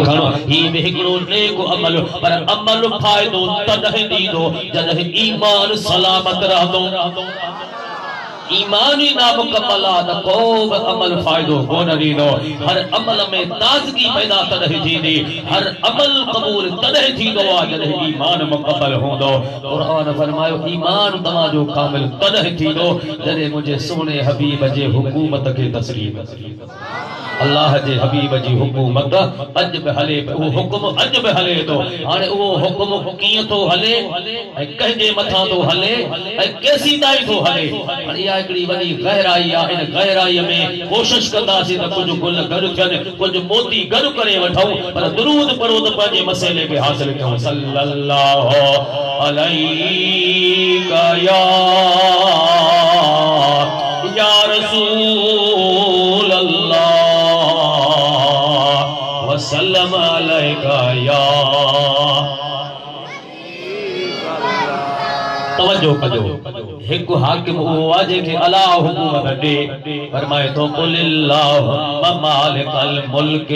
खणो ही भी हिकड़ो नेक अमल पर अमल फायदो तॾहिं ॾींदो जॾहिं ईमान सलामत रहंदो। ईमानी नामुकम्मल आहे त को बि अमल फ़ाइदो कोन ॾींदो। हर अमल में ताज़गी पैदा तॾहिं थींदी, हर अमल क़बूल तॾहिं थींदो आहे जॾहिं ईमान मुकम्मल हूंदो। क़ुरान फरमायो ईमान तव्हांजो कामिल तॾहिं थींदो जॾहिं मुंहिंजे सोने हबीब जे हुकूमत खे तस्लीम। अल्लाह जे हबीब जी हुकूमत अज बि हले, वो हुक्म अज बि हले तो। हाणे वो हुक्म कीअं तो हले ऐं कंहिंजे मथां तो हले ऐं केसी ताईं तो हले। हाणे इहा हिकिड़ी वॾी गहराई आहे। इन गहराईअ में कोशिश कंदासीं त कुझु गुल गॾु थियनि, कुझु मोती गॾु करे वठूं, पर दुरूद पढ़ो त पंहिंजे मसइले खे हासिल कयूं। सल्लल्लाहु अलैका या रसूल अल्लाह वसल्लम अलैका या। तवज्जो कजो, हिकु हाकिम उहो आहे जंहिंखे अला हुकूमत ॾे। फरमाए थो कुलिल्लाहुम्मा मालिकल मुल्क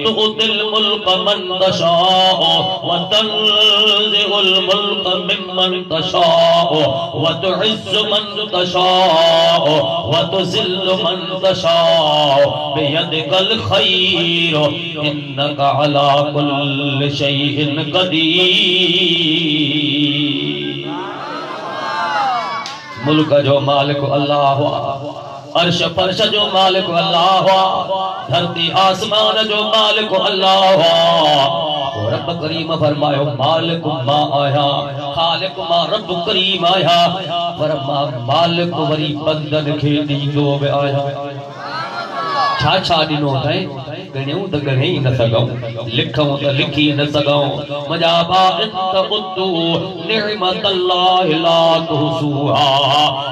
तुअतिल मुल्क मन तशाअ व तंज़िउल मुल्क मिम्मन तशाअ व तुइज़्ज़ु मन तशाअ व तुज़िल्लु मन तशाअ बियदिकल खैर इन्नका अला कुल्लि शैइन क़दीर। मुल्क जो मालिक अल्लाह, अर्श फर्श जो मालिक अल्लाह, धरती आसमान जो मालिक अल्लाह। रब करीम फरमायो मालिक मां आया, खालिक मां रब करीम आया, पर मां मालिक वरी बंदन खे ॾींदो बि आया। छा छा ॾिनो अथई? गणियूं त गणे ई न सघूं, लिखूं त लिखी न सघूं। मजा बात उद्दू निअमतल्लाहि ला तुहसूहा।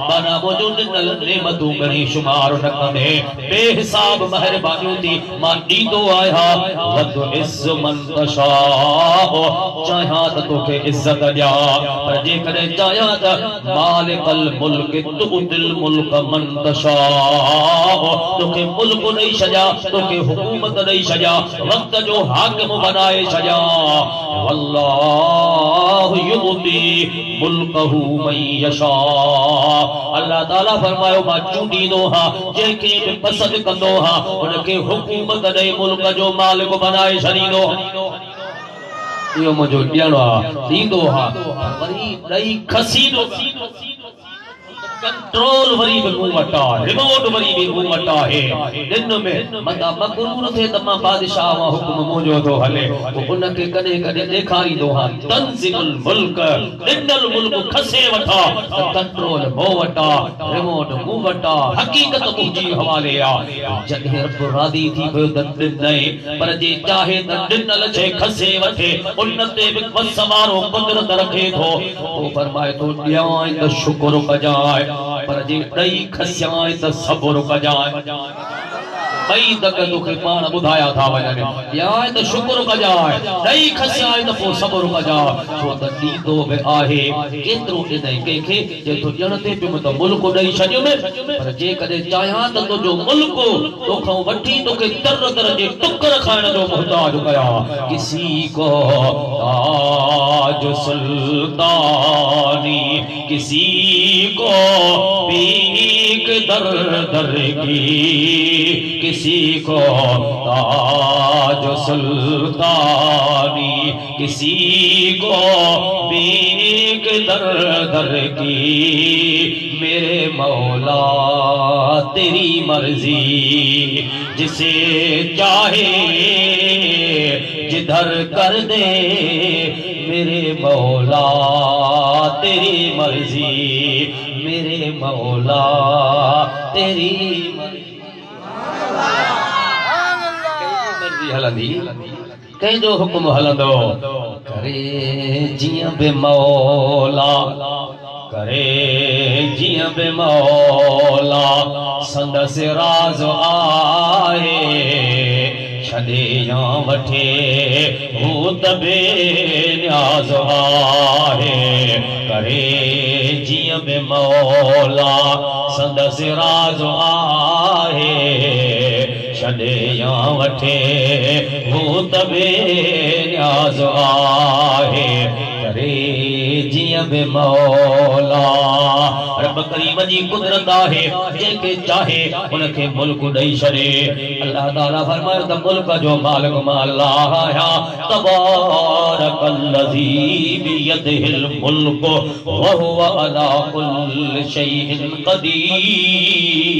माना मुंहिंजो ॾिनल नेमतूं गणी शुमार न कंदे, बेहिसाब महिरबानियूं थी मां ॾींदो आहियां। वद इज़्ज़ मन तशाअ, चाहियां त तोखे इज़्ज़त ॾियां, पर जेकॾहिं चाहियां त मालिकल मुल्क तुअतिल मुल्क मन तशाअ, तोखे मुल्क ॾेई छॾियां, तोखे हुकूमत ॾेई छॾियां, वक़्त जो हाकिम बनाए छॾियां। वल्लाहु युती मुल्कहु मन यशा। अल्लाह ताला फरमायो मां चूंडींदो हां जंहिंखे बि पसंदि कंदो हां, उनखे हुकूमत ॾेई मुल्क जो मालिक बनाए छॾींदो। इहो मुंहिंजो ॾियणो आहे, ॾींदो हां, वरी ॾेई खसींदो। कंट्रोल वरी भी मूं वटि आहे, रिमोट वरी भी मूं वटि आहे। दिन में मता मकरूर थे त मां बादशाह वां हुक्म मुंहिंजो थो हले, पोइ उनखे कॾहिं कॾहिं ॾेखारींदो हां तंज़िमुल मुल्क, ॾिनल मुल्क खसे वठां, कंट्रोल मूं वटि आहे, रिमोट मूं वटि आहे, हक़ीक़त मुंहिंजी हवाले आहे। जॾहिं रब राज़ी थी पियो त ॾिनई, पर जे चाहे त ॾिनल शइ खसे वठे, उन ते बि वस वारो कुदरत रखे थो। पोइ फरमाए थो ॾियां त शुक्र कजांइ, पर जे ॾेई खसियां त सब्र कजांइ। ॿई दग तोखे पाण ॿुधाया था वञनि, ॾियां त शुक्र कजांइ, ॾेई खसियां त पोइ सब्र कजांइ, छो त ॾींदो बि आहे। केतिरो ॾिनई कंहिंखे, जे तो ॼण ते पियो त मुल्क ॾेई छॾियुमि, पर जेकॾहिं चाहियां त तुंहिंजो मुल्क तोखां वठी तोखे तर तर जे टुकर खाइण जो मुहताज कयां। किसी को ताज सुल्तानी, किसी को पीक दर दर की, किसी को ताज सुल्तानी, किसी को पीक दर दर की। मेरे मौला तेरी मर्जी, जिसे चाहे जिधर कर दे। मेरे मौला तेरी मर्जी, मेरे मौला तेरी मर्जी हलंदी, कंहिंजो हुक्म हलंदो। करे जीअं बि मौला, करे जीअं बि मौला, संदसि राज़ आहे, छॾे या वठे हू त बेनियाज़ आहे। करे जीअं बि मौला, संदसि राज़ आहे, छॾे या वठे हू त बेनियाज़ आहे करे जीअं बि मौला रब करीम जी कुदरत आहे जेके चाहे उनखे मुल्क ॾेई छॾे अल्लाह ताला फरमाए त मुल्क जो मालिक मां अल्लाह आहियां तबारकल्लज़ी बियदिहिल मुल्क व हुवा अला कुल्लि शैइन क़दीर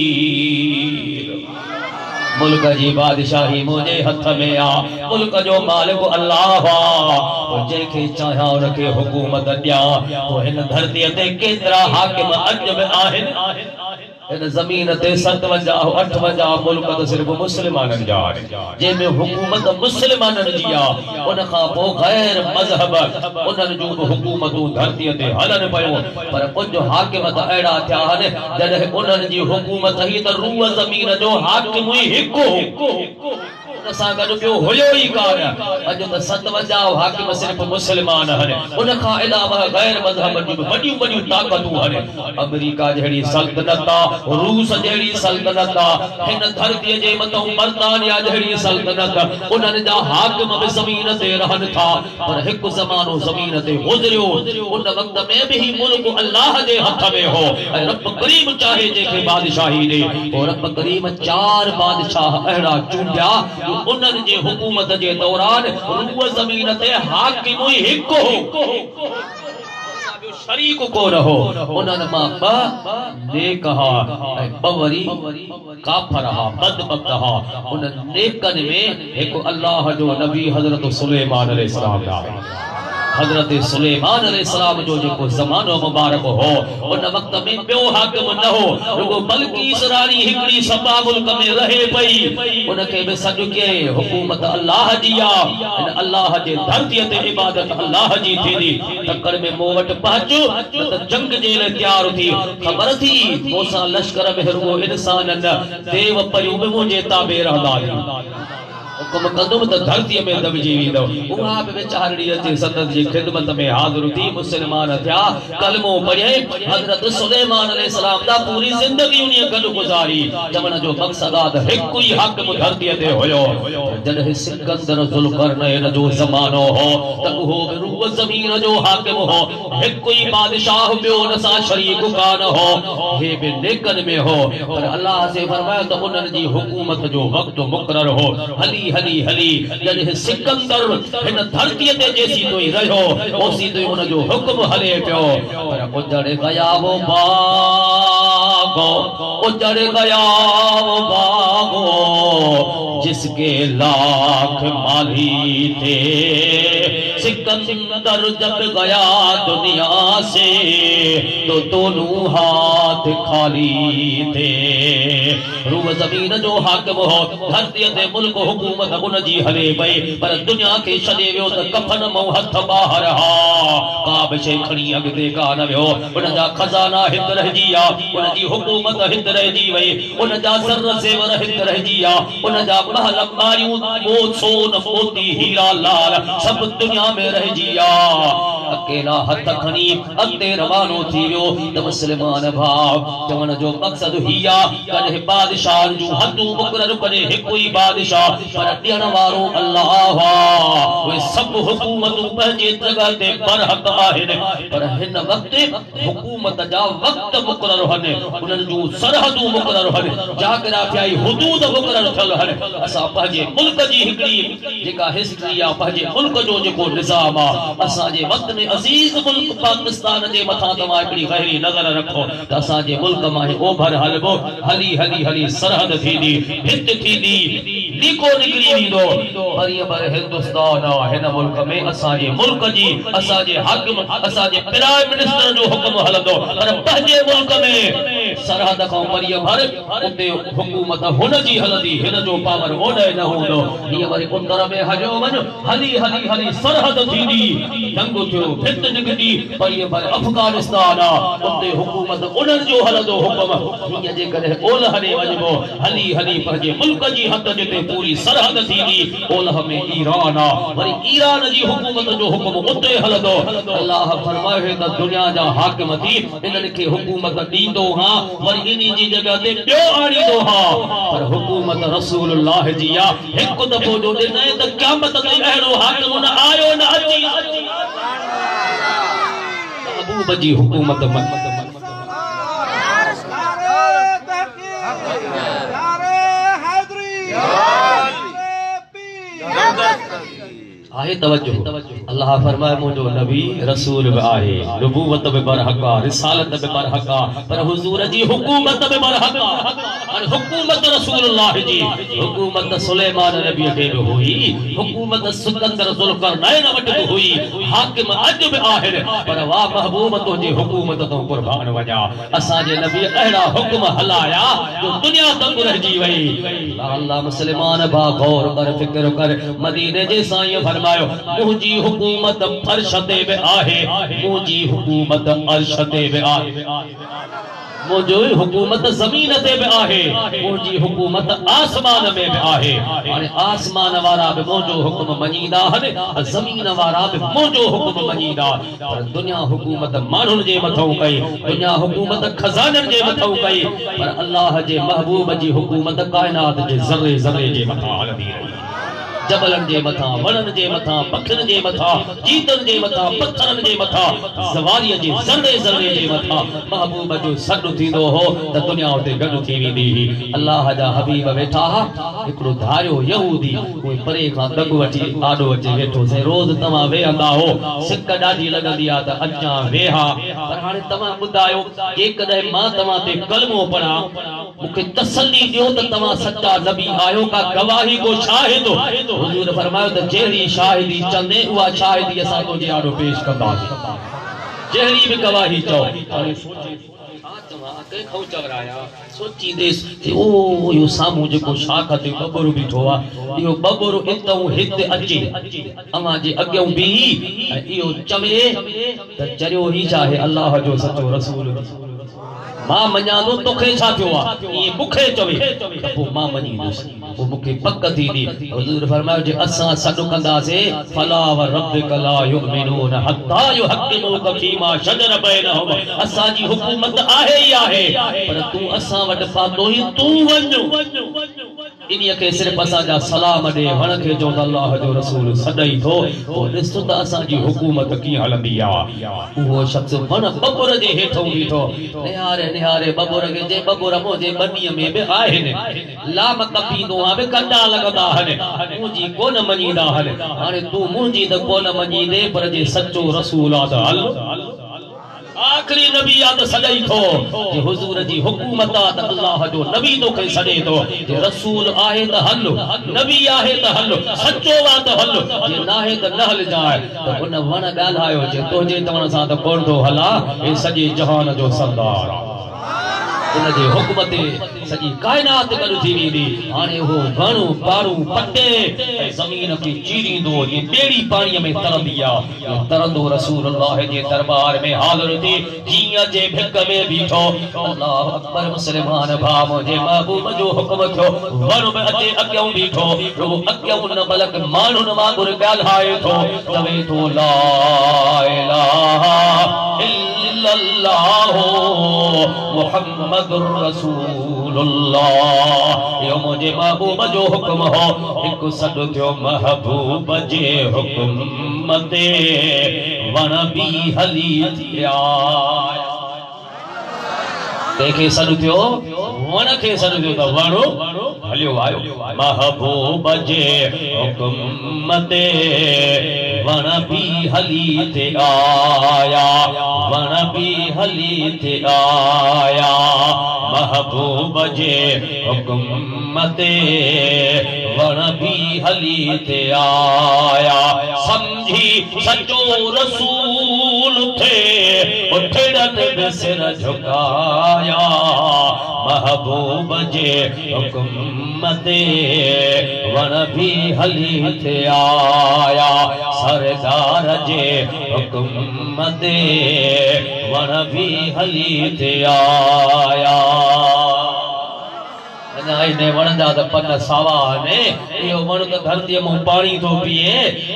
मुल्क जी बादशाही मुझे हथ में आ मुल्क जो मालिक अल्लाह आ जेके चाहा उनखे हुकूमत ॾिया वो हिन धरतीअ ते केतिरा हाकिम अॼु बि आहिनि इन ज़मीन ते 57 58 मुल्क त सिर्फ मुस्लिमाननि जा आहिनि जंहिंमें हुकूमत मुस्लिमाननि जी आहे उन खां पोइ गैर मज़हब उन्हनि जूं बि हुकूमतूं धरतीअ ते हलनि पियूं पर कुझु हाकिम त अहिड़ा थिया आहिनि जॾहिं उन्हनि जी हुकूमत ही त रूह ज़मीन जो हाकिम ई हिकु सां गॾु ॿियो हुयो ई कान अॼु त 57 हाकिम सिर्फ मुस्लिमान आहिनि उन खां अलावा गैर मज़हब जूं वॾियूं वॾियूं ताक़तूं आहिनि अमेरिका जहिड़ी सल्तनत आहे रूस जहिड़ी सल्तनत आहे हिन धरतीअ जे मथां बर्तानिया जहिड़ी सल्तनत उन्हनि जा हाकिम बि ज़मीन ते रहनि था पर हिकु ज़मानो ज़मीन ते गुज़रियो उन वक़्त में बि मुल्क अल्लाह जे हथ में हो ऐं रब करीम चाहे जेके बादशाही ॾे पोइ रब करीम 4 बादशाह अहिड़ा चूंडिया उन्हनि जे हुकूमत जे दौरान रूह ज़मीन ते हाकिम ई हिकु हो शरीक को रहो उन्हनि मां ॿ नेक हा ऐं ॿ वरी काफर हा बदबख्त हा उन नेकनि में हिकु अल्लाह जो नबी हज़रत सुलेमान अलैहिस्सलाम आहे हज़रत सुलेमान अलैहिस्सलाम जो जेको ज़मानो मुबारक हो उन वक़्त में ॿियो हाकिम न हो रुगो बल्कीस रानी हिकड़ी सफ़ा मुल्क में रहे पई उनखे बि सॾु कयईं हुकूमत अल्लाह जी आहे इन अल्लाह जे धरतीअ ते इबादत अल्लाह जी थींदी टकर में मूं वटि पहुच त जंग जे लाइ तयार थी ख़बर थी मूंसां लश्कर में रुगो इंसान न देव परियूं बि मुंहिंजे ताबे रहंदा हुकुम कंदुम त धरतीअ में दबिजी वेंदो उहा बि वीचारड़ी अचे संदत जी खिदमत में हाज़िर थी मुस्लमान थिया कलमो पढ़े हज़रत सुलेमान अलैहिस्सलाम दा पूरी ज़िंदगी उन्हीअ गॾु गुज़ारी चवण जो मक़सद आहे त हिकु ई हाकिम धरतीअ ते हुयो जॾहिं सिकंदर ज़ुल्करनैन जो ज़मानो हो त उहो बि रूह ज़मीन जो हाकिम हो हिकु ई बादशाह ॿियो हुन सां शरीक कान हो हे बि नेकनि में हो पर अल्लाह से फरमायो त उन्हनि जी हुकूमत जो वक़्तु मुक़रर हो हली हली हली जॾहिं सिकंदर हिन धरतीअ ते जेसी तोई रहियो ओसी तोई हुन जो हुक्म हले पियो पर उजड़ गया वो बागो उजड़ गया वो बागो जिसके लाख माली थे सिकंदर जब गया दुनिया से तो दोनों हाथ खाली थे रूह ज़मीन जो हाकिम हो धरतीअ ते मुल्क हुकूमत उन जी हले पई पर दुनिया खे छॾे वियो त कफन मां हथ ॿाहिरि हा का बि शइ खणी अॻिते कान वियो उन जा खज़ाना हिते रहिजी विया उन जी हुकूमत हिते रहिजी वई उन जा ज़र ज़ेवर हिते रहिजी विया उन जा महल मारियूं सोन मोती हीरा लाल सभु दुनिया में रहिजी विया अकेला हथ खणी अॻिते रवानो थी वियो त मुस्लमान भाउ चवण जो मक़सद ही आहे कॾहिं बादशाह जूं हदूं मुक़ररु करे हिकु ई बादशाह पर ॾियण वारो अल्लाह आहे उहे सभु हुकूमतूं पंहिंजे जॻह ते बरहक़ आहिनि पर हिन वक़्तु हुकूमत जा वक़्त मुक़ररु आहिनि उन्हनि जूं सरहदूं मुक़ररु आहिनि जाग्राफियाई हुदूद मुक़ररु थियल आहिनि असां पंहिंजे मुल्क जी हिकिड़ी जेका हिस्ट्री आहे पंहिंजे मुल्क जो जेको निज़ाम आहे असांजे वक़्त में अज़ीज़ मुल्क पाकिस्तान जे मथां तव्हां हिकिड़ी गहरी नज़र रखो त असांजे मुल्क मां ओभर हलबो हली हली हली सरहद थींदी भित थींदी लीको निकिरी वेंदो पर हिंदुस्तान हिन मुल्क में असांजे मुल्क जी असांजे हाकिम असांजे प्राइम मिनिस्टर जो हुक्म हलंदो पर पंहिंजे मुल्क में सरहद खां परीअ भर उते हुकूमत हुन जी हलंदी हिन जो पावर ओॾे न हूंदो हीअं वरी उतर में हलियो वञ हली हली हली सरहद थींदी जंग थियो भित निकिती परीअ भर अफगानिस्तान उते हुकूमत उन्हनि जो हलंदो हुक्म हीअं जेकॾहिं ओलह ॾे वञिबो हली हली पंहिंजे मुल्क जी हद जिते पूरी सरहद थींदी ओलह में ईरान वरी ईरान जी हुकूमत जो हुक्म उते हलंदो अल्लाह फरमाए त दुनिया जा हाकिम थी इन्हनि खे हुकूमत ॾींदो हां वर इनी जी जगह ते ॿियो आणींदो हा पर हुकूमत रसूलुल्लाह जी आ हिकु दफ़ो जो ॾिनई त क़यामत ताईं अहिड़ो हाकिम न आयो न अची महबूब जी हुकूमत आहे तवज्जो अल्लाह फरमाए मुझो नबी रसूल भी आहे नबूवत में बरहका रिसालत में बरहका पर हुजूर जी हुकूमत में बरहका और हुकूमत रसूलुल्लाह जी हुकूमत सुलेमान नबी के भी हुई हुकूमत सिकंदर जुल्करनैन वट भी हुई हाकिम अज भी आहे पर वाह महबूब तो जी हुकूमत तो कुर्बान वजा असा जे नबी अहड़ा हुक्म हलाया जो दुनिया तक रही वई अल्लाह मुसलमान बा गौर कर फिक्र कर मदीने जे साईं फरमायो मुझी हुकूमत फर्श ते बि आहे मुझी हुकूमत अर्श ते बि आहे मुझो हुकूमत जमीन ते बि आहे मुझी हुकूमत आसमान में बि आहे और आसमान वारा बि मुझो हुक्म मञीदा हन जमीन वारा बि मुझो हुक्म मञीदा पर दुनिया हुकूमत माण्हुनि जे मथां कई दुनिया हुकूमत खजाननि जे मथां कई पर अल्लाह जे महबूब जी हुकूमत कायनात जे ज़र्रे ज़र्रे जे मथां हलंदी रही जबलन जे मथा वणन जे मथा पखन जे मथा चीतन जे मथा पत्थरन जे मथा ज़वारीअ जे ज़र्रे ज़र्रे जे मथा महबूब जो सॾु थींदो हो त दुनिया उते गॾु थी वेंदी हुई अल्लाह जा हबीब वेठा हिकिड़ो धारियो यहूदी कोई परे खां दग वठी आॾो अचे वेठो से रोज़ तव्हां वेहंदा हो सिक ॾाढी लॻंदी आहे त अचां वेहा पर हाणे तव्हां ॿुधायो जेकॾहिं मां तव्हां ते कलमो पढ़ां मूंखे तसल्ली ॾियो त तव्हां सच्चा नबी आहियो का गवाही को शाहिद हुजूर फरमायो त जहिड़ी शाहिदी चंदे उहा शाहिदी असां तुंहिंजे आॾो पेश कंदासीं जहिड़ी बि गवाही चओ हाणे सोचे कंहिंखां चवराया सोचींदेसि ओ इहो साम्हूं जेको शाख ते बबुरु बीठो आहे इहो बबुरु हितां हिते अचे अव्हां जे अॻियां बीही ऐं इहो चवे त चरियो ई चाहे अल्लाह जो सचो रसूल मां मञा थो तोखे छा थियो आहे ये मूंखे चवे त पोइ मां मञींदुसि पोइ मूंखे पक थींदी हुजूर फरमायो जे असां सॾु कंदासीं फला व रब्बिक ला युमिनून हत्ता युहक्किमूक फीमा शजर बैनहुम असांजी हुकूमत आहे ई आहे पर तूं असां वटि पातो ई तूं वञ इन्हीअ खे सिर्फ़ु असांजा सलाम ॾे वण खे चओ त अल्लाह जो रसूल सॾई थो पोइ ॾिस त असांजी हुकूमत कीअं हलंदी आहे उहो शख़्स वण बबुर जे हेठों बीठो निहारे निहारे बबुर खे जे बबुर मुंहिंजे बनीअ में बि आहिनि लाम कपींदो आहे बि कंडा लॻंदा आहिनि मुंहिंजी कोन मञींदा आहिनि हाणे तूं मुंहिंजी त कोन मञींदे पर जे सचो रसूल आहे त हल आखिरी नबी याद सॾई थो जे हुजूर जी हुकूमत आहे त अल्लाह जो नबी तोखे सॾे थो जे रसूल आहे त हल नबी आहे त हल सचो आहे त हल जे नाहे त न हलजाए त उन वण ॻाल्हायो जे तुंहिंजे चवण सां त कोन थो हला हे सॼे जहान जो सरदार आहे उन जे हुक्म ते सॼी कायनात गॾु थी वेंदी हाणे उहो वण पारू पटे ऐं ज़मीन खे चीरींदो जीअं ॿेड़ी पाणीअ में तरंदी आहे तरंदो रसूलुल्लाह जे दरबार में हाज़िर थी जीअं जे भिक में बीठो अल्लाह अकबर मुस्लमान भाउ मुंहिंजे महबूब जो हुक्म थियो वण में अचे अॻियां बीठो रुॻो अॻियां उन मलक माण्हुनि वांगुरु ॻाल्हाए थो चवे थो ला इलाहा इल्लल्लाह मुहम्मदुर रसूलुल्लाह यो मुझे महबूब जो हुक्म हो हिकु सॾु थियो महबूब जे हुक्म ते वण बि हली थिया कंहिंखे सॾु थियो वण खे सॾु थियो त वण हलियो आयो महबूब जे हुक्म ते वण बि हली थे आया वण बि हली थे आया महबूब जे हुक्म ते वण बि हली थे आया समझी सचो रसूल थे उठड़न में सिर झुकाया महबूब जे हुक्म ते वण बि हली थे आया सरदार जे हुक्म ते वण बि हली थे आया इन वण जा त पन सावा ने इहो वण त धरतीअ मां पाणी थो पीए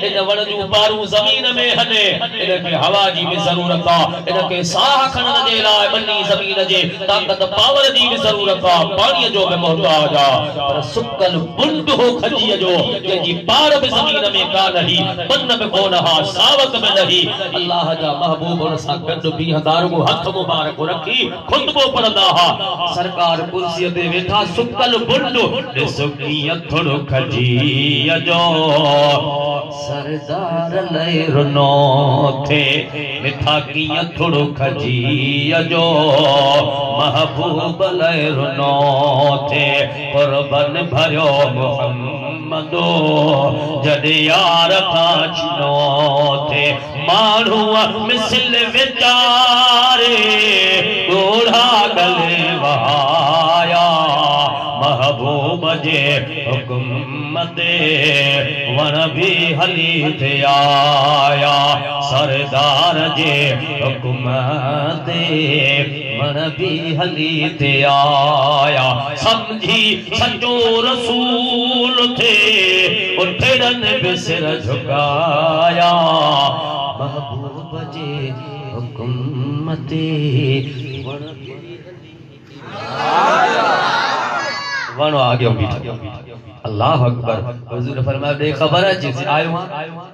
इन वण जूं पारूं ज़मीन में हले इनखे हवा जी भी ज़रूरत आहे इनखे साह खणण जे लाइ बनी ज़मीन जे ताक़त पावर जी भी ज़रूरत आहे पाणीअ जो भी मोहताज आहे पर सुकल बुंड हो खजीअ जो जंहिंजी पार भी ज़मीन में कान ही बन में कोन हा सावक में नहीं अल्लाह जा महबूब उन सां गॾु बीहंदार को हथ मुबारक रखी खुतबो पढ़ंदा हा सरकार कुर्सीअ ते वेठा सुकल बुंड ॾिसो कीअं थोरो खजीअ जो सरदार लय रुनो थे मिठा कीअं थोरो खजीअ जो महबूब लय रुनो थे कुर्बन भरियो मोहम्मदो जॾहिं यार खां छिनो थे माण्हू मिसल वीचारे ॻोढ़ा गले वहाया महबूब जे हुक्म ते वण भी हली थे आया सरदार जे हुक्म ते वण भी हली थे आया समझी सचो रसूल थे उठड़न बिसर झुकाया महबूब जे हुक्म ते वण आगे अल्लाह अकबर हुजूर फरमाया दे खबर है जिस आयो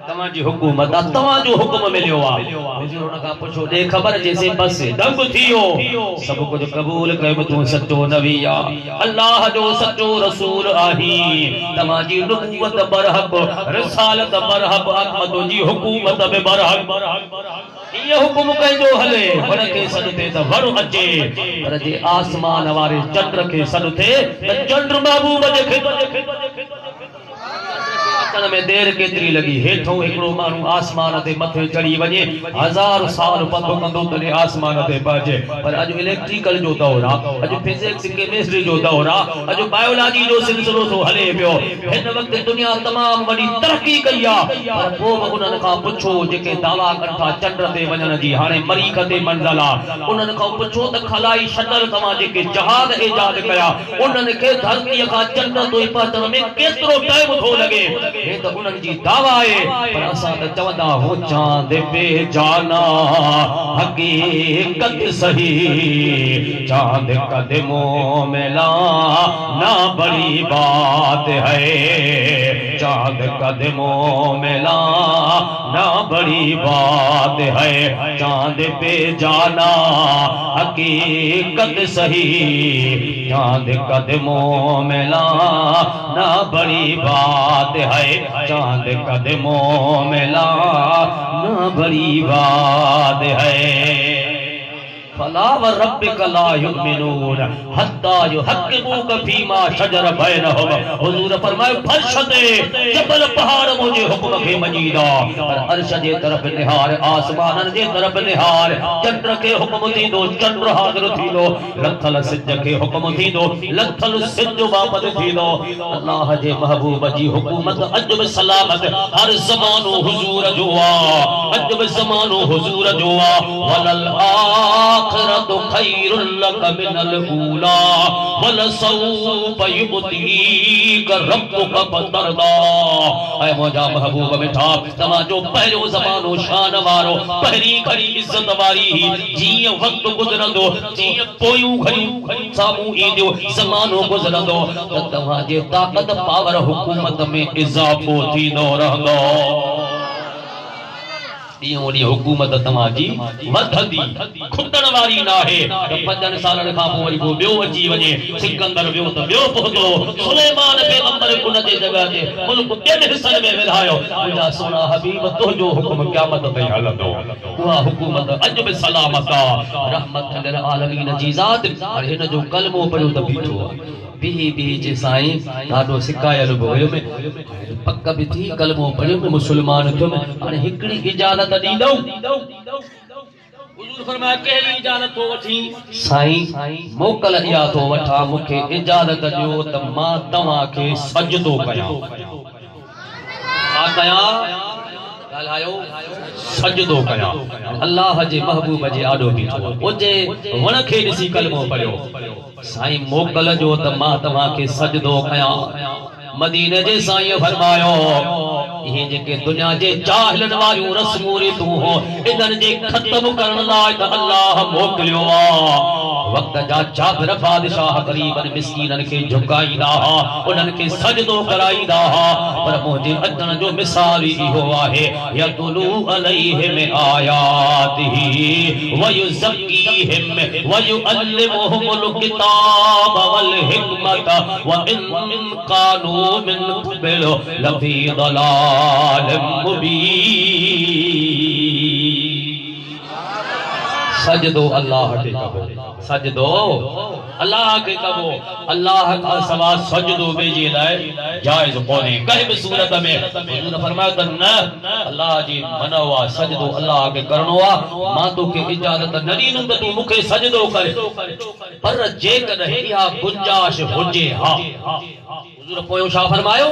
तमा जी हुकूमत तमा जो हुक्म मिलियो आ हुजूर उन का पूछो दे खबर जैसे बस दंग थियो सब कुछ कबूल कयो तू सच्चो नबी आ अल्लाह जो सच्चो रसूल आही तमा जी नबूवत बरहक रिसालत बरहक अहमद जी हुकूमत में बरहक ये हुकुम कजो हले वण के सदते त वण अचे पर जे आसमान वारे चंद्र के सदते त चंद्र महबूब जे अचण में देर केतरी लगी हेठों एकड़ो मानू आसमान ते मथे चढ़ी वने हजार साल पंधु कंदो तने आसमान ते पहुचे पर अज इलेक्ट्रिकल जो दौर आ अज फिजिक्स केमिस्ट्री जो दौर आ अज बायोलॉजी जो सिलसिलो तो हले पियो हिन वक्त दुनिया तमाम वडी तरक्की कई आ पर पो उनन का पुछो जेके दावा करता चंद्र ते वञण जी हाने मरीख ते मंज़िल आ उनन का पुछो त खलाई शटल तमा जेके जहाज इजाद कया उनन के धरती का चंद्र तो पहुचण में केतरो टाइम थो लगे हे तो उनन जी दावा है पर असा त चवंदा हो चांद पे जाना हकीकत सही चांद कदमों में ला ना बड़ी बात है चांद कदमों में ला ना बड़ी बात है चांद पे जाना हकीकत सही चांद कदमों में ला ना बड़ी बात है चांद कदमों में ला ना बड़ी बात है फला व रब्बिक ला युमिनून हत्ता युहक्किमूक फीमा शजर बैनहुम हुजूर फरमाए फर्श ते जबल पहाड़ मुझे हुक्म के मजीदा पर अर्श जे तरफ निहार आसमान जे तरफ निहार चंद्र के हुक्म थींदो चंद्र हाज़िर थींदो लथल सिज के हुक्म थींदो लथल सिज वापस थींदो अल्लाह जे महबूब जी हुकूमत अज बि सलामत हर ज़मानो हुजूर जो आ अज बि ज़मानो हुजूर जो आ वलल आखिरत खैरुल लक मिनल ऊला वलसौफ युतीक रब्बुक फतरदा ऐ मौजा महबूब मिठा तमा जो पहलो ज़मानो शान वारो पहली घड़ी इज्जत वारी जीअं वक्त गुज़रंदो जीअं पोयूं घड़ियूं सामू ईंदियो ज़मानो गुज़रंदो त तव्हां जे ताक़त पावर हुकूमत में इज़ाफ़ो थींदो रहंदो ॾींहों ॾींहुं हुकूमत तव्हांजी वधंदी खुटण वारी न आहे त 5 सालनि खां पोइ वरी ॿियो अची वञे सिकंदर वियो त ॿियो पहुतो सुलेमान पैगंबर उन जे जॻह ते मुल्क ॿियनि हिस्सनि में विधायो मुंहिंजा सोना हबीब तुंहिंजो हुकुम क़यामत ताईं हलंदो उहा हुकूमत अॼु बि सलामत आहे रहमत लिल आलमीन जी ज़ात हाणे हिन जो कलमो पढ़ियो त बीठो आहे बिही जे साईं ॾाढो सिकायल बि हुयो पक बि थी कलमो पढ़ियो में मुसलमान थियो हाणे हिकिड़ी इजाज़त ॾींदो हुजूर फरमाया कहिड़ी इजाज़त थो वठी साईं मोकल इहा थो वठां मूंखे इजाज़त ॾियो त मां तव्हांखे सजदो कयां छा कयां ॻाल्हायो सजदो कया अल्लाह जे महबूब जे आॾो बीठो ओजे वण खे ॾिसी कलमो पढ़ियो साईं मोकल जो त मां तव्हांखे सजदो कया मदीने जे साईं फरमायो ये जेके दुनिया जे जाहिलन वारियूं रस्मूं रीतूं हो इन्हनि जे ख़त्म करण लाइ त अल्लाह मोकिलियो आहे वक्त जा जाबिर बादशाह गरीबन मिस्कीनन के झुकाईंदा हा उन्हनि खे सजदो कराईंदा हा पर मुंहिंजे अचण जो मिसाल ई हो आहे यतलू अलैहिम आयातिही व युज़क्कीहिम व युअल्लिमुहुमुल किताब वल हिकमत व इन कानू मिन क़ब्ल लफी दलालिम मुबीन सजदो अल्लाह के कबो सजदो अल्लाह के कबो अल्लाह का सवा सजदो बेजे लाए जायज कोने कहीं भी सूरत में हुजूर फरमाया त न अल्लाह जी मनवा सजदो अल्लाह के करनो आ मां तो के इजाजत न ॾींदुमि त तू मूंखे सजदो करे पर जेकॾहिं इहा गुंजाइश हुजे हा हुजूर पोयों छा फरमायो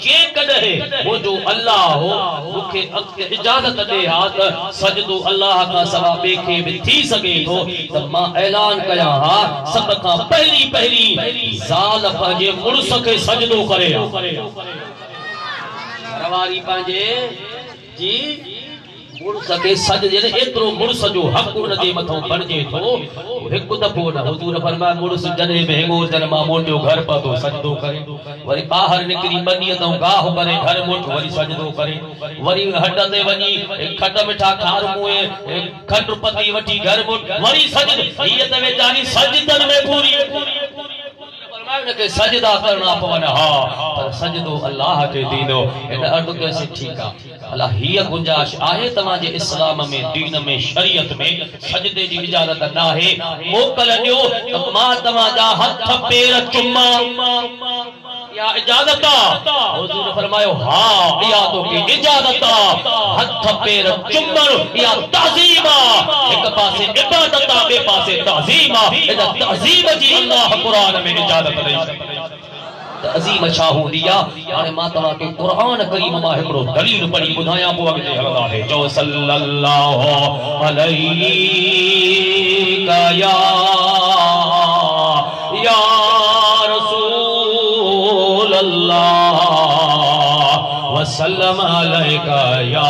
जेकॾहिं वो जो अल्लाह हो मूंखे इजाजत ॾे हा त सजदो अल्लाह का सवा ॿिए खे बि थी सघे थो त मां ऐलान कया हा सब खां पहली ज़ाल पंहिंजे मुड़ुस खे सजदो करे रवारी पंहिंजे जी मुड़ुस खे सजदे ने एतिरो मुड़ुस जो हक़ उन जे मथां बणिजे थो हिकु दफ़ो न हुजूर फरमाया मुड़ुस जॾहिं महंगो जन मां मोटियो घर पहुतो सजदो करे वरी ॿाहिरि निकिरी ॿ ॾींहं गाह करे घर मोट वरी सजदो करे वरी हट ते वञी खट मिठा खार मुए खट पती वठी घर मोट वरी सजदो हीअ त वेचारी सजदन में पूरी के सजदा करना पवन हा पर सजदो अल्लाह के दीनो इन अर्द कैसे ठीक है अल्लाह ही गुंजाइश आहे तमा जे इस्लाम में दीन में शरीयत में सजदे जी इजाजत ना है मोकल दियो तो मां तमा जा हथ पैर चुम्मा या इजाजत हुजूर फरमायो हां या तो की इजाजत हथ पैर चुम्मण या ताज़ीम एक पासे इबादत बे पासे ताज़ीम इन ताज़ीम जी अल्लाह कुरान में इजाजत अजीम छा हूंदी आहे हाणे मां तव्हांखे क़ुरान करीम मां हिकिड़ो दलील पढ़ी ॿुधायां पोइ अॻिते हलंदा है जो सल्लल्लाहु अलैहि या रसूल अल्लाह वसल्लम अलैका या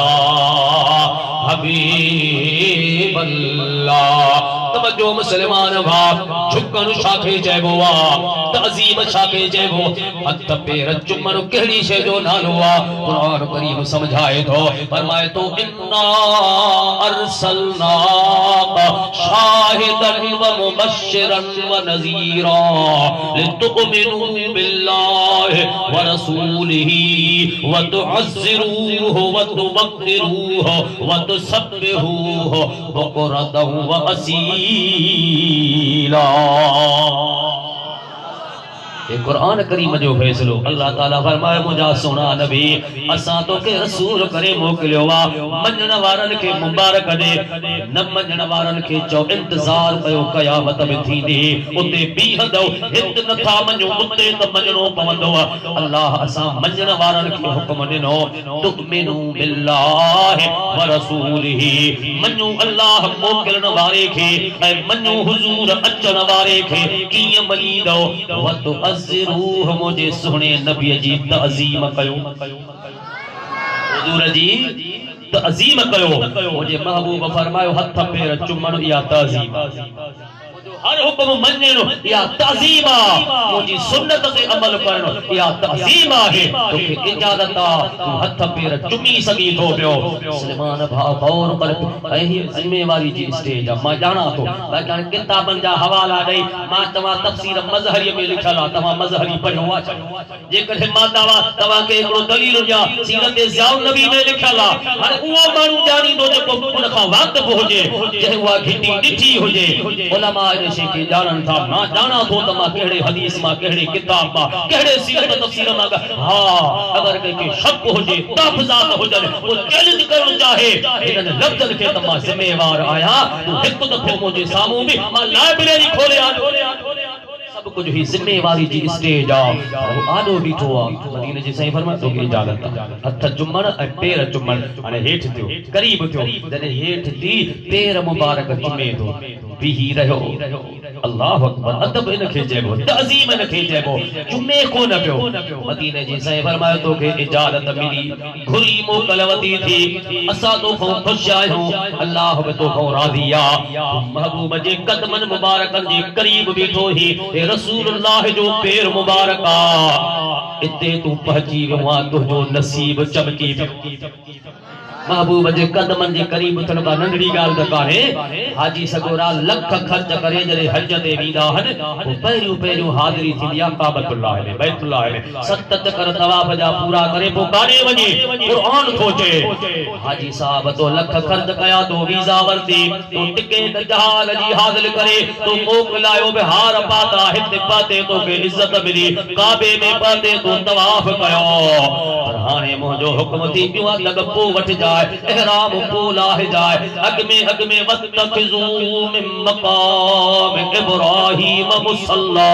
हबीब अल्लाह तवज्जो मुसलमान भाव झुकण छाखे चइबो आहे तअज़ीम छाखे चइबो हथ पैर चुमण कहिड़ी शइ जो नालो आहे क़ुरान करीम समझाए थो फरमाए तो इन्ना अरसलनाका शाहिदन व मुबश्शिरन व नज़ीरा लितुमिनु बिल्लाहि व रसूलिही व तुअज़्ज़िरूहु व तुवक्किरूहु व तुसब्बिहूहु बुक्रतन व असीला ये कुरान करीम जो फैसलो अल्लाह ताला फरमाए मुझा सोना नबी असा तो के रसूल करे मोकलियो वा मञण वारन के मुबारक दे न मञण वारन के चो इंतजार कयो कयामत में थींदी उते बीहंदो हित न था मञो उते त मञणो पवंदो अल्लाह असा मञण वारन के हुक्म दिनो तुमिनु बिल्लाहि व रसूलिही मञो अल्लाह मोकलण वारे के ऐ मञो हुजूर अचण वारे के कीअं मञीदो व तो अज़रूह मुझे सोने नबी जी ताज़ीम कयो हुजूर जी ताज़ीम कयो मुझे महबूब फरमायो हथ पैर चुमण या ताज़ीम हर हुक्म मञणो या ताज़ीम मुझी सुन्नत ते अमल करणो या ताज़ीम है तोखे इजाजत तू हथ पैर चुमी सगी थो पियो सलमान भाव गौर कर एही जिम्मेवारी जी स्टेज मां जाना तो जाने किताबन जा हवाला दई मां तवा तफसीर मजहरी में लिखल आ तवा मजहरी पढ़ो आ जे कहे मां तवा के एकड़ो दलील या सीरत ज़ियाउल नबी में लिखल आ हाने उहो मानू जानी दो जो उन का वक्त पहुंचे जे हुआ घिटी डिठी होजे उलमा शे के जानन था ना जाना तो तमा केड़े हदीस मा केड़े किताब मा केड़े सीरत तफसीर मा हां अगर के शक हो जे तफजात हो जाए वो चैलेंज करो चाहे इन लफ्जन के तमा जिम्मेवार आया तो एक दफो मुझे सामू भी मा लाइब्रेरी खोले आ सब कुछ ही जिम्मेवारी जी स्टेज आ आडो बीठो आ मदीने जी साईं फरमाए तो के इजाजत हथ चुमण ऐं पेर चुमण हाणे हेठ थियो करीब थियो जॾहिं हेठ थी पेर मुबारक चुमे थो बीही रहियो अल्लाह अकबर अदब इनखे चइबो तअज़ीम इनखे चइबो चुमे कोन पियो मदीने जी साईं फरमायो तो के इजाजत मिली घुरी मोकल वती थी असां तो खो खुश आहियूं अल्लाह बि तो खो राज़ी आ महबूब जे कदमन मुबारकन जे करीब बीठो ही ए रसूलुल्लाह जो पेर मुबारक आ इते तू पहुंची वियो आ तुंहिंजो नसीब चमकी महबूब जे कदमन जे करीब थियण का नंढड़ी ॻाल्हि त कान्हे हाजी सगोरा लख ख़र्च करे जॾहिं हज ते वेंदा आहिनि पहिरियों हाज़िरी थींदी आहे काबतुल्लाह में बैतुल्लाह में 7 चकर तवाफ़ जा पूरा करे पोइ काॾे वञे क़ुरान थो चए हाजी साहब तो लख ख़र्च कया तो वीज़ा वरिती तो टिकट जहाज जी हासिल करे तो मोकिलायो बि हार पाता हिते पाते तोखे इज़त मिली काबे में पाते तो तवाफ़ कयो पर हाणे मुंहिंजो हुक्म थी पियो आहे लॻ पोइ वठिजांइ इहराम पोला है जाए अग में वत्तखिज़ू मिन मक़ाम इब्राहीम मुसल्ला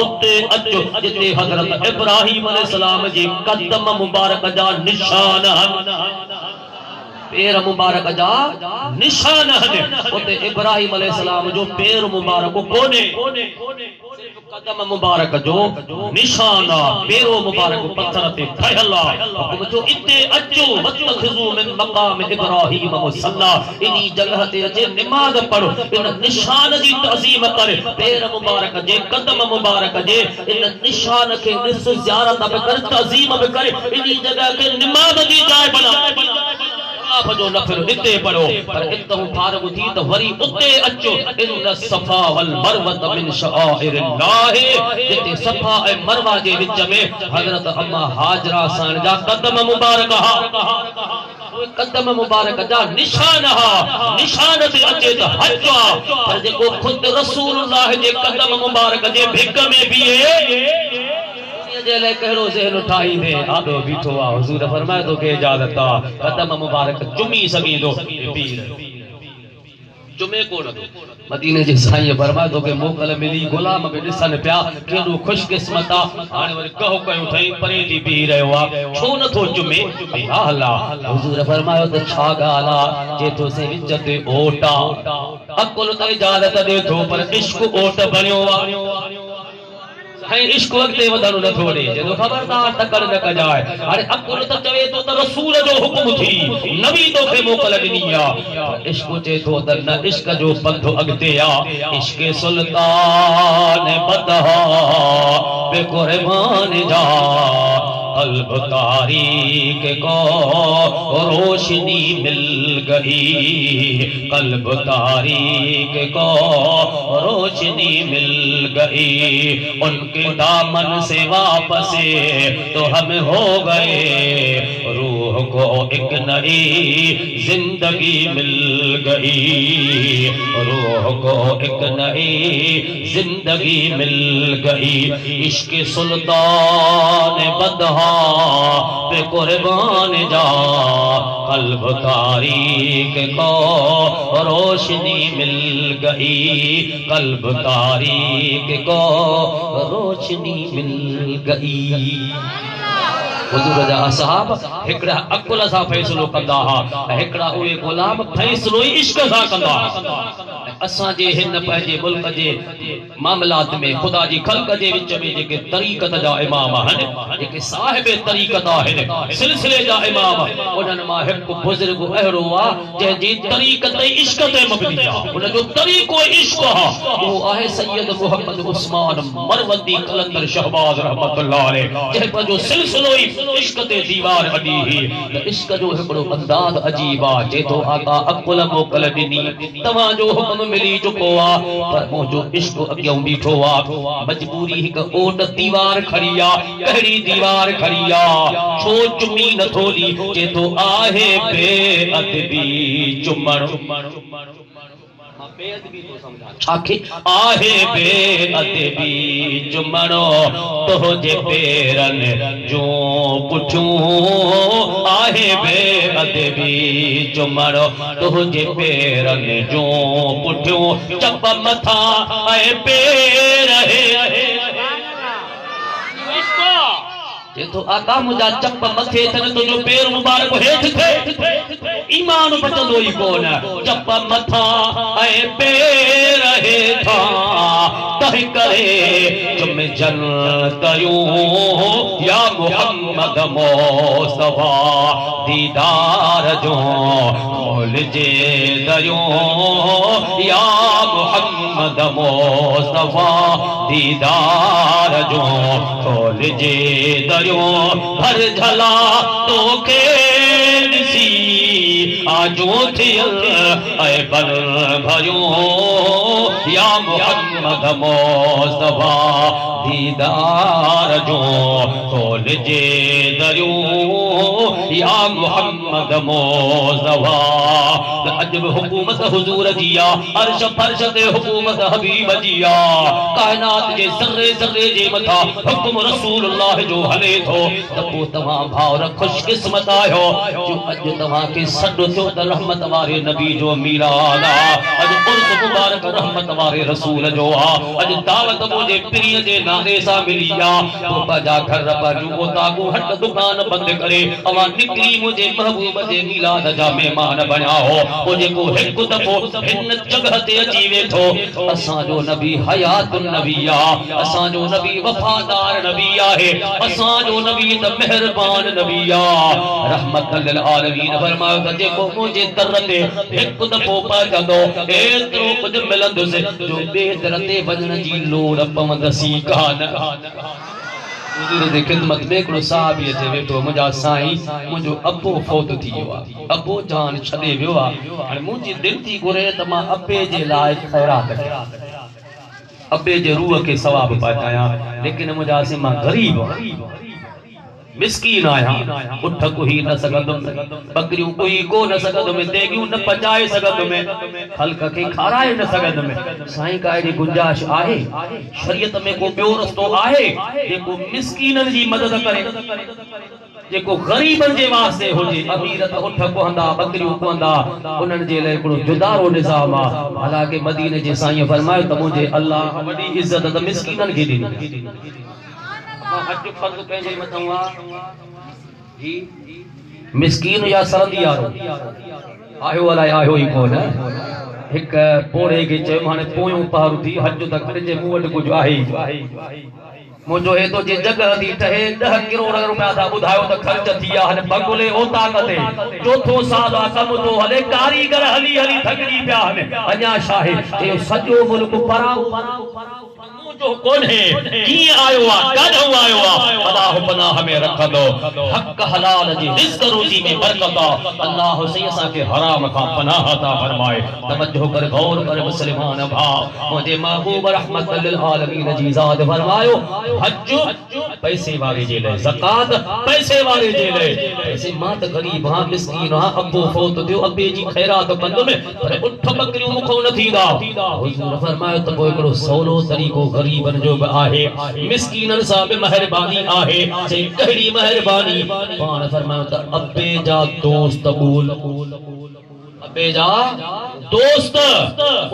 उते अचो जिते हज़रत इब्राहीम अलैहिस्सलाम जे कदम मुबारक जा निशान पेर मुबारक जा निशान उते इब्राहीम अलैहिस्सलाम जो पेर मुबारक कोने सिर्फ कदम मुबारक जो निशान पेरो मुबारक पत्थर ते ठहल हुक्म जो इते अचो वत्तखिज़ू मिन मक़ाम इब्राहीम मुसल्ला इनी जगह ते अचे नमाज पढ़ो इन निशान जी तज़ीम कर पेर मुबारक जे कदम मुबारक जे इन निशान के निस ज़ियारत बि कर तज़ीम बि कर इनी जगह के नमाज जी जाय बना जो नफल इते पढ़ो पर इतहु फारग थी तो वरी उते अचो इन सफा वल मरवा मिन शआइरिल्लाह जिते सफा ए मरवा जे विच में हजरत अम्मा हाजरा सान जा कदम मुबारक कदम मुबारक जा निशान निशान ते अचे तो हज पर जेको खुद रसूलुल्लाह जे कदम मुबारक जे भिक में बीहे जे ले कहरो ज़हन उठाई दे आदो बीठो आ हुजूर फरमाए तो के इजाजत आ कदम मुबारक चुमी सगींदो पीर चुमे कोन दो मदीने जे साईं फरमाए तो के मोकल मिली गुलाम बि ॾिसन पिया केॾो खुशकिस्मत आ हाणे वरी कहो कयो ठई परे थी बीह रहियो आ छो नथो चुमे या अल्लाह हुजूर फरमायो त छा ॻाल्हि आ जे तो से विच ते ओट आ अकुल त इजाजत दे थो पर इश्क ओट बणियो आ इश्क वक़्ते वधण न थोड़े जो खबरदार तकड़ न कजाए अरे अकुल त चवे तो त रसूल जो हुक्म थी नबी तोखे मोकल ॾिनी आ इश्क चे तो त न इश्क जो पंध अॻिते आ इश्क सुल्तान बदहा बे कुर्बान जा कल्ब तारीक को रोशनी मिल गई कल्ब तारीक को रोशनी मिल गई उनके दामन से वापस तो हम हो गए रूह को एक नई जिंदगी मिल गई रूह को एक नई जिंदगी मिल गई इश्क सुल्तान बदहा पे कुर्बान जा कल्ब तारीक को रोशनी मिल गई कल्ब तारीक को रोशनी मिल गई हुजूर जा असहाब हिकड़ा अकुल सा फैसलो कंदा हा हिकड़ा उहे गुलाम फैसलो इश्क सा कंदा असा जे हिन पंहिंजे मुल्क जे मामलात में खुदा जी खल्क जे विच में जेके तरीक़त जा इमाम आहिनि जेके साहिब तरीक़त आहिनि सिलसिले जा इमाम उन्हनि मां हिकु बुज़ुर्ग अहिड़ो आहे जंहिंजी तरीक़त इश्क ते मबनी आहे उनजो तरीक़ो इश्क आहे उहो आहे सैयद मोहम्मद उस्मान मरवंदी कलंदर शहबाज रहमतुल्लाह अलैह जंहिं पंहिंजो सिलसिलो ई इश्क ते दीवार अॾी ही त इश्क जो हिकिड़ो अंदाज़ अजीब आहे चए थो आका अकुल मोकल ॾिनी तव्हांजो हुक्म मिली चुको आहे पर मुंहिंजो इश्क अॻियां बीठो आहे मजबूरी हिकु ओट दीवार खड़ी आहे कहिड़ी दीवार खड़ी आहे छो चुमी नथो ॾी चए थो आहे बेअदबी चुमण बेअदबी तो समझा आखे आहे बेअदबी जुमणो तोजे पेरन जो पुठियूं आहे बेअदबी जुमणो तोजे पेरन जो पुठियूं चप मथा ऐं पेर तो आका मुझा चप मथे थन तुझो पैर मुबारक हेठ थे ईमान बचंदो ही कोन चप मथा ऐं पैर हेठा तह करे तुम जन कयूं या मोहम्मद मुस्तफा दीदार जो खोल जे दरियो या मोहम्मद मुस्तफा दीदार जो खोल जे दरियो भर झला तो के सी आजो थियल ऐ बल भयो या मोहम्मद मुस्तफा दीदार जो खोल जे दरियो या मोहम्मद मुस्तफा अजब हुकूमत हुजूर जिया अर्श फर्श ते हुकूमत हबीब जिया कायनात जे ज़र्रे ज़र्रे जे मथा हुक्म रसूलुल्लाह जो हले थो त पो तव्हां भाउर खुशकिस्मत आयो जो अज तव्हां के सॾु थियो त रहमत वारे नबी जो मीलाद अज उर्स मुबारक रहमत वारे रसूल जो अज दावत मुझे प्रिय जे नारे सा मिली आ जा घर पर जो तागो हट दुकान बंद करे अवा निकली मुझे महबूब जे मीलाद जा मेहमान बणिया हो ओ जेको हिक दफो इन जगह ते अची वेठो असां जो नबी हयातुन नबी आ असां जो नबी वफादार नबी आहे असां जो नबी त मेहरबान नबी आ रहमतल लिल आलमीन फरमायो त जेको मुझे दर ते हिक दफो पहुचंदो एतिरो कुझ मिलंदुसि जो ॿिए दर ते वञण जी लोड़ पवंदसी कान हुजूर जी खिदमत में हिकिड़ो साहबी अचे वेठो मुंहिंजा साईं मुंहिंजो अबो फौत थी वियो आहे अबो जान छॾे वियो आहे हाणे मुंहिंजी दिलि थी घुरे त मां अबे जे लाइ ख़ैरात कयां अबे जे रूह खे सवाब पहुचायां लेकिन मुंहिंजा से मां ग़रीब मिस्कीन आया उठ कोई न सगदुम बकरियों कोई को न सगदुम देगियों न पचाए सगदुम खल्क के खाराए न सगदुम साईं का एडी गुंजाइश आहे शरीयत में को बियो रस्तो आहे जेको मिस्कीनन जी मदद करे जेको गरीबन जे वास्ते होजे अमीर त उठ कोहंदा बकरियों कोहंदा उनन जे ले कोई जुदारो निजाम आ हालांकि मदीने जे साईं फरमायो त मुझे अल्लाह वडी इज्जत त मिस्कीनन के दी हज फर्ज पंहिंजे मथां जी मिस्कीन या सरंदी यारो आयो अलाए आयो ई कोन हिक पोड़े के चयो हाणे पोयों पहर थी हज तक जे मूं वटि कुझु आहे मुझो हे तो जे जगह दी ठहे 10 करोड़ रुपया दा बुधायो त खर्च थिया हने बगुले ओ ताकते चौथो साल आ कम तो हले कारीगर हली हली थकड़ी पिया हने अञा शाहे ए सजो मुल्क पराओ जो कौन है की आयो आ कद आयो आ अल्लाह पनाह में रख दो हक हलाल जी रिज़्क रोजी में बरकत अल्लाह से असा के हराम का पनाह अता फरमाए तवज्जो कर गौर कर मुसलमान भाव मुझे महबूब रहमत लिल आलमीन जी ज़ात फरमायो हज पैसे वाले जे ले ज़कात पैसे वाले जे ले पैसे मात गरीब हां मिस्कीन हां अबो फौत थियो अबे जी खैरात कंदो में पर उठ बकरियों मुखो न थींदा हुजूर फरमायो त कोई कड़ो सवलो तरीको गरीबन जो आहे मिस्कीनन सा बि मेहरबानी आहे से कहिड़ी मेहरबानी पाण फरमायो त अबे जा दोस्त बोल अबे जा दोस्त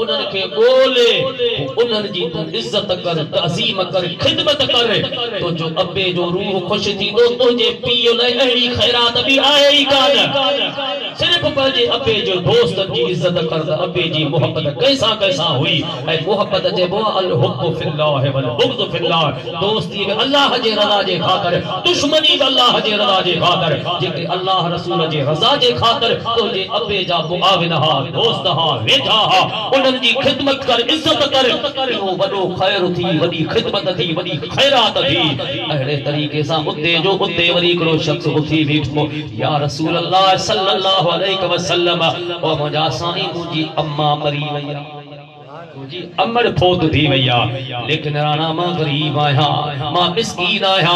उनन के बोले उनन जी तू इज्जत कर तअजीम कर खिदमत कर तो जो अबे जो रूह खुश थी दो तुझे पीओ ले अहिड़ी खैरात भी आए ही कान सिर्फ पंहिंजे अबे जो दोस्त जी इज्जत कर अबे जी मोहब्बत कैसा कैसा हुई ऐ मोहब्बत जे बो अल हुब्बु फिल्लाह वल बुग़्ज़ु फिल्लाह दोस्ती में अल्लाह जे रज़ा जे खातिर दुश्मनी में अल्लाह जे रज़ा जे खातिर जेके अल्लाह रसूल जे रज़ा जे खातिर तो जे अबे जा मुआविन हा दोस्त हा वेठा हा उनन जी खिदमत कर इज्जत कर वो वडो खैर थी वडी खिदमत थी वडी खैरात थी अहले तरीके सा उते जो उते वरी करो शख्स उठी बीठो या रसूल अल्लाह सल्लल्लाहु अलैहि वसल्लम ओ मुजा साईं मुजी अम्मा मरी वया मुजी अमर फौत थी वया लेकिन राणा मां गरीब आया मां मिस्कीन आया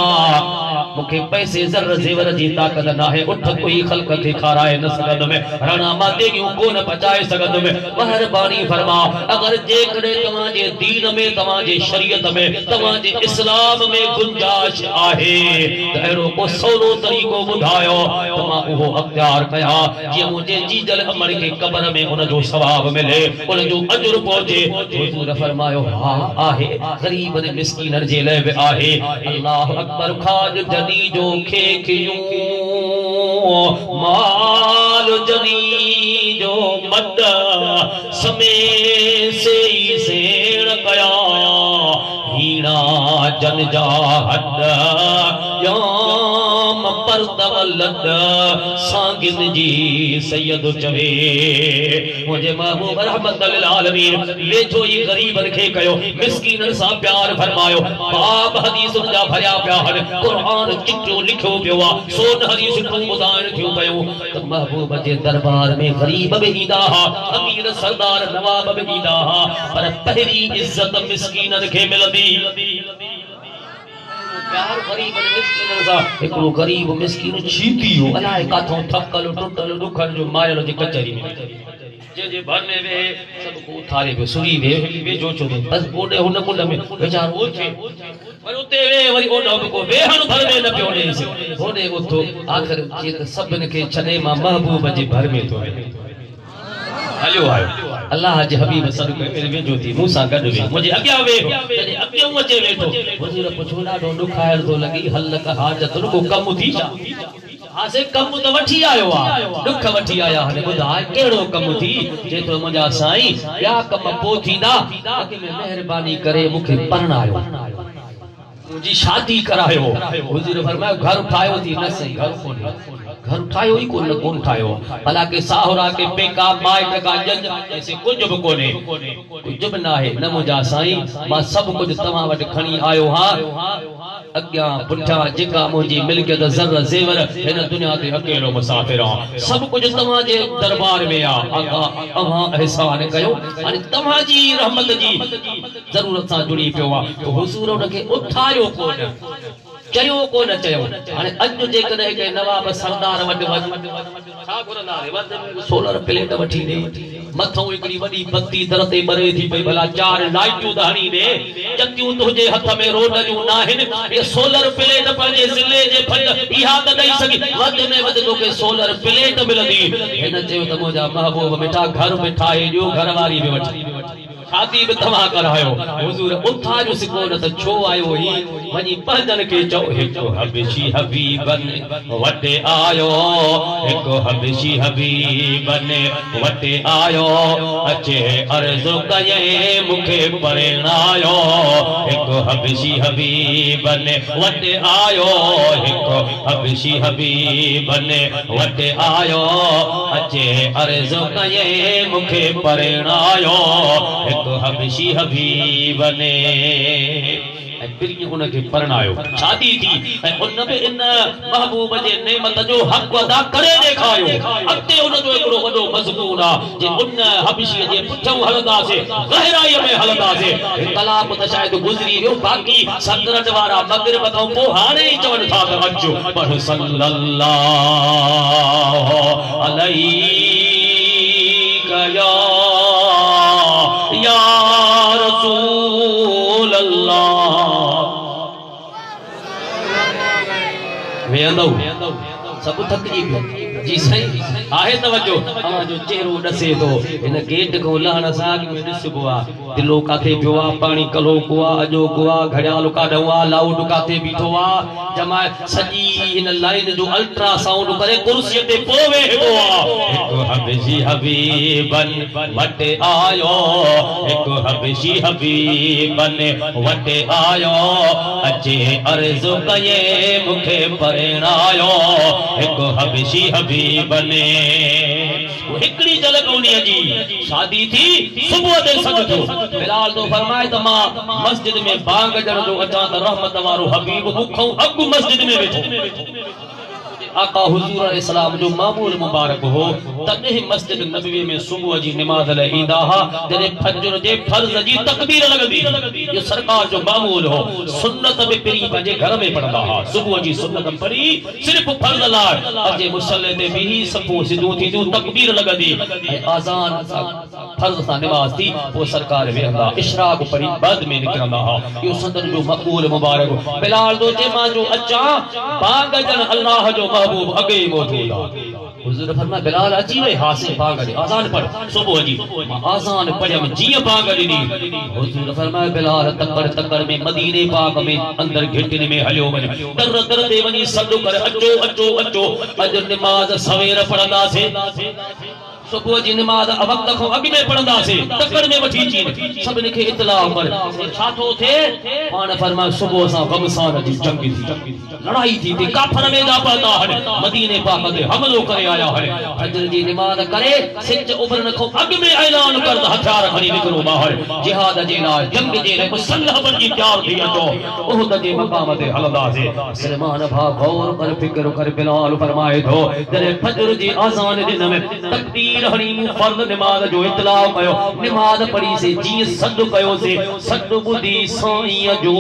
मुखे पैसे ज़र ज़ेवर जी ताकत ना है उठ कोई खल्क के खाराए न सकद में रणा माते की को न बचाए सकद में मेहरबानी फरमा अगर जेकड़े तवाजे दीन में तवाजे शरीयत में तवाजे इस्लाम में गुंजाइश आहे तहरो को सोलो तरीको बुधायो तमा उहो अख्तियार कया जे मुझे जीजल अमर के कब्र में उन जो सवाब मिले उन जो अजर पहुंचे हुजूर फरमायो हां आहे गरीब ने मिस्कीन जे ले आहे अल्लाह अकबर खाज जनी जो खे खियूं माल जनी जो मद समय से ही सेण कया हीना जन जा हद याम परदवलद सांगिन जी सैयद चवे मुझे महबूब रहमत लिल आलमीन वेठो ही गरीबन खे कयो मिस्कीनन सा प्यार फरमायो बाब हदीस जा भरिया पिया हन कुरान चिट्ठो लिखो पियो सोन हदीस को बुधान थियो पयो त महबूब जे दरबार में गरीब बि ईंदा हा अमीर सरदार नवाब बि ईंदा हा पर पहिरी इज्जत मिस्कीनन खे मिलंदी प्यार गरीब मिस्कीन सा एकलो गरीब मिस्कीन चीतियो अलाए काथों थकल टुटल दुखन जो मारल जे कचरी में जे भर में वे सब को थारे पे सुरी वे जो चो बस ओडे हुन कुंड में बेचारो थे पर उते वे वरी ओडो को वेहन भर में न पियो ने से ओडे उतो आखिर जे सबन के छने मा महबूब जे भर में तो हलियो आयो अल्लाह जे हबीब सदके वे जो थी मूसा गड वे मुझे अग्या वे जने अग्यो मचे वेठो हुजूर पुछो ॾाढो दुखायल तो लगी हल का हाजत को कम थी आसे कम तो वठी आयो आ दुख वठी आया हने बुधाए केड़ो कम थी जे तो मुजा साईं या कम पो थींदा अगे में मेहरबानी करे मुखे परणायो मुजी शादी करायो हुजूर फरमायो घर उठायो थी न सही घर उठायो ही कोन ठायो भला के साहुरा के पेका माइट का जज ऐसे कुछ भी कोने कुछ भी ना है न मुजा साईं मां सब कुछ तमा वट खणी आयो हां अग्या पुठा जेका मुजी मिलकियत ज़र ज़ेवर इन दुनिया ते अकेलो मुसाफिर हां सब कुछ तमा जे दरबार में आ अहां एहसान कयो अने तमा जी रहमत जी जरूरत सा जुड़ी पियो आ तो हुजूर उनके उठायो कोन चयो कोन चयो हाने अज जे कदे के नवाब सरदार वड छा गुरना रे वद सोलर प्लेट वठी दे मथो एकड़ी वडी बत्ती दरते बरे थी पई भला चार लाइटू दहणी दे चक्कियूं तुजे हथ में रोड जो नाहिन ये सोलर प्लेट पंजे जिले जे फंड इहा त दई सकी वद में वद तोके सोलर प्लेट मिलंदी हिन चयो त मुजा महबूब बेटा घर बिठाए जो घरवारी में वठी शादी में तमा करायो हुजूर उठा जो सिकोन त छो आयो ही वनी पहजन के चो एक हबशी हबीबन वटे आयो एक हबशी हबीबन वटे आयो अचे अर्ज़ कये मुखे परणायो एक हबशी हबीबन वटे आयो एक हबशी हबीबन वटे आयो अचे अर्ज़ कये मुखे परणायो तो हबशी हबीब ने बिरगी उनके परणायो शादी थी उन में इन महबूब जे नेमत जो हक अदा करे देखायो अते उन जो एकड़ो वडो मजमून आ जे उन हबशी जे पुठो हलदा से गहराई में हलदा से कलाम त शायद गुजरी वियो बाकी संदरत वारा मगरिब खां पो हाणे चवन था त अचो पर सल्लल्लाहु अलैहि या रसूल अल्लाह वेंदो सब थकजी जी सही आहे तवज्जो अवा जो चेहरो दसे तो इन गेट को लहण साग में दिसबो आ दिलो काथे पियो आ पानी कलो को आ अजो को आ घड़ियाल काढो आ लाउड काथे बीठो आ जमा सजी इन लाइन जो अल्ट्रा साउंड करे कुर्सी ते पोवे हो आ एक हबशी हबीबन वटे आयो एक हबशी हबीबन वटे आयो अचे अर्ज़ कये मुखे परणायो एक हबशी हबीबन एकड़ी झलक उन्हीं जी शादी थी सुबह दे सजदो बिलाल तो फरमाए त मां मस्जिद में बांग जण जो अचा त रहमत वारो हबीब मुखो अग मस्जिद में बैठो आका हुजूर इस्लाम जो मामूल मुबारक हो तने मस्जिद नबवी में सुबह जी नमाज ले ईंदा हा जने फजर जे फर्ज जी तकबीर लगदी जो सरकार जो मामूल हो सुन्नत में पिरी पंजे घर में पढ़दा हा सुबह जी सुन्नत पढ़ी सिर्फ फर्ज ला अजे मुसल्ले ते भी सफो सिधू थी जो तकबीर लगदी अजान फर्ज सा नमाज थी वो सरकार वेंदा इशराक पढ़ी बाद में निकरंदा हा यो संदन जो मकबूल मुबारक बिलाल दो जे मां जो अचा बाग जन अल्लाह जो महबूब अगे मौजूद आ हुजूर फरमाया बिलाल अची वे हासिल बाग दे अजान पढ़ सुबह जी अजान पढ़म जी बाग दी हुजूर फरमाया बिलाल तकड़ में मदीने पाक में अंदर घिटने में हलियो वने दर दर दे वनी सदो कर अचो अज नमाज सवेर पढ़दा से सुबह जी नमाज वक्त को अग में पढ़दा से तकड़ में वठी चीन सब ने के इत्तला पर छाथो थे पान फरमा सुबह सा गमसान जी जंग थी लड़ाई थी काफर में जा पाता है मदीने पाक में हमलो करे आया है फजर जी नमाज करे सिच उभरन को अग में ऐलान कर हथियार खड़ी निकरो बाहर जिहाद जे ला जंग जे रे मुसल्लह पर जी तैयार थी अचो उहद जे मकाम ते हलदा से सलमान भा गौर कर फिक्र कर बिलाल फरमाए थो जरे फजर जी अजान दिन में तकबीर हरीम फर्ज नमाज जो इत्तला कयो नमाज पढ़ी से जी सद कयो से सद बुधी साईं जो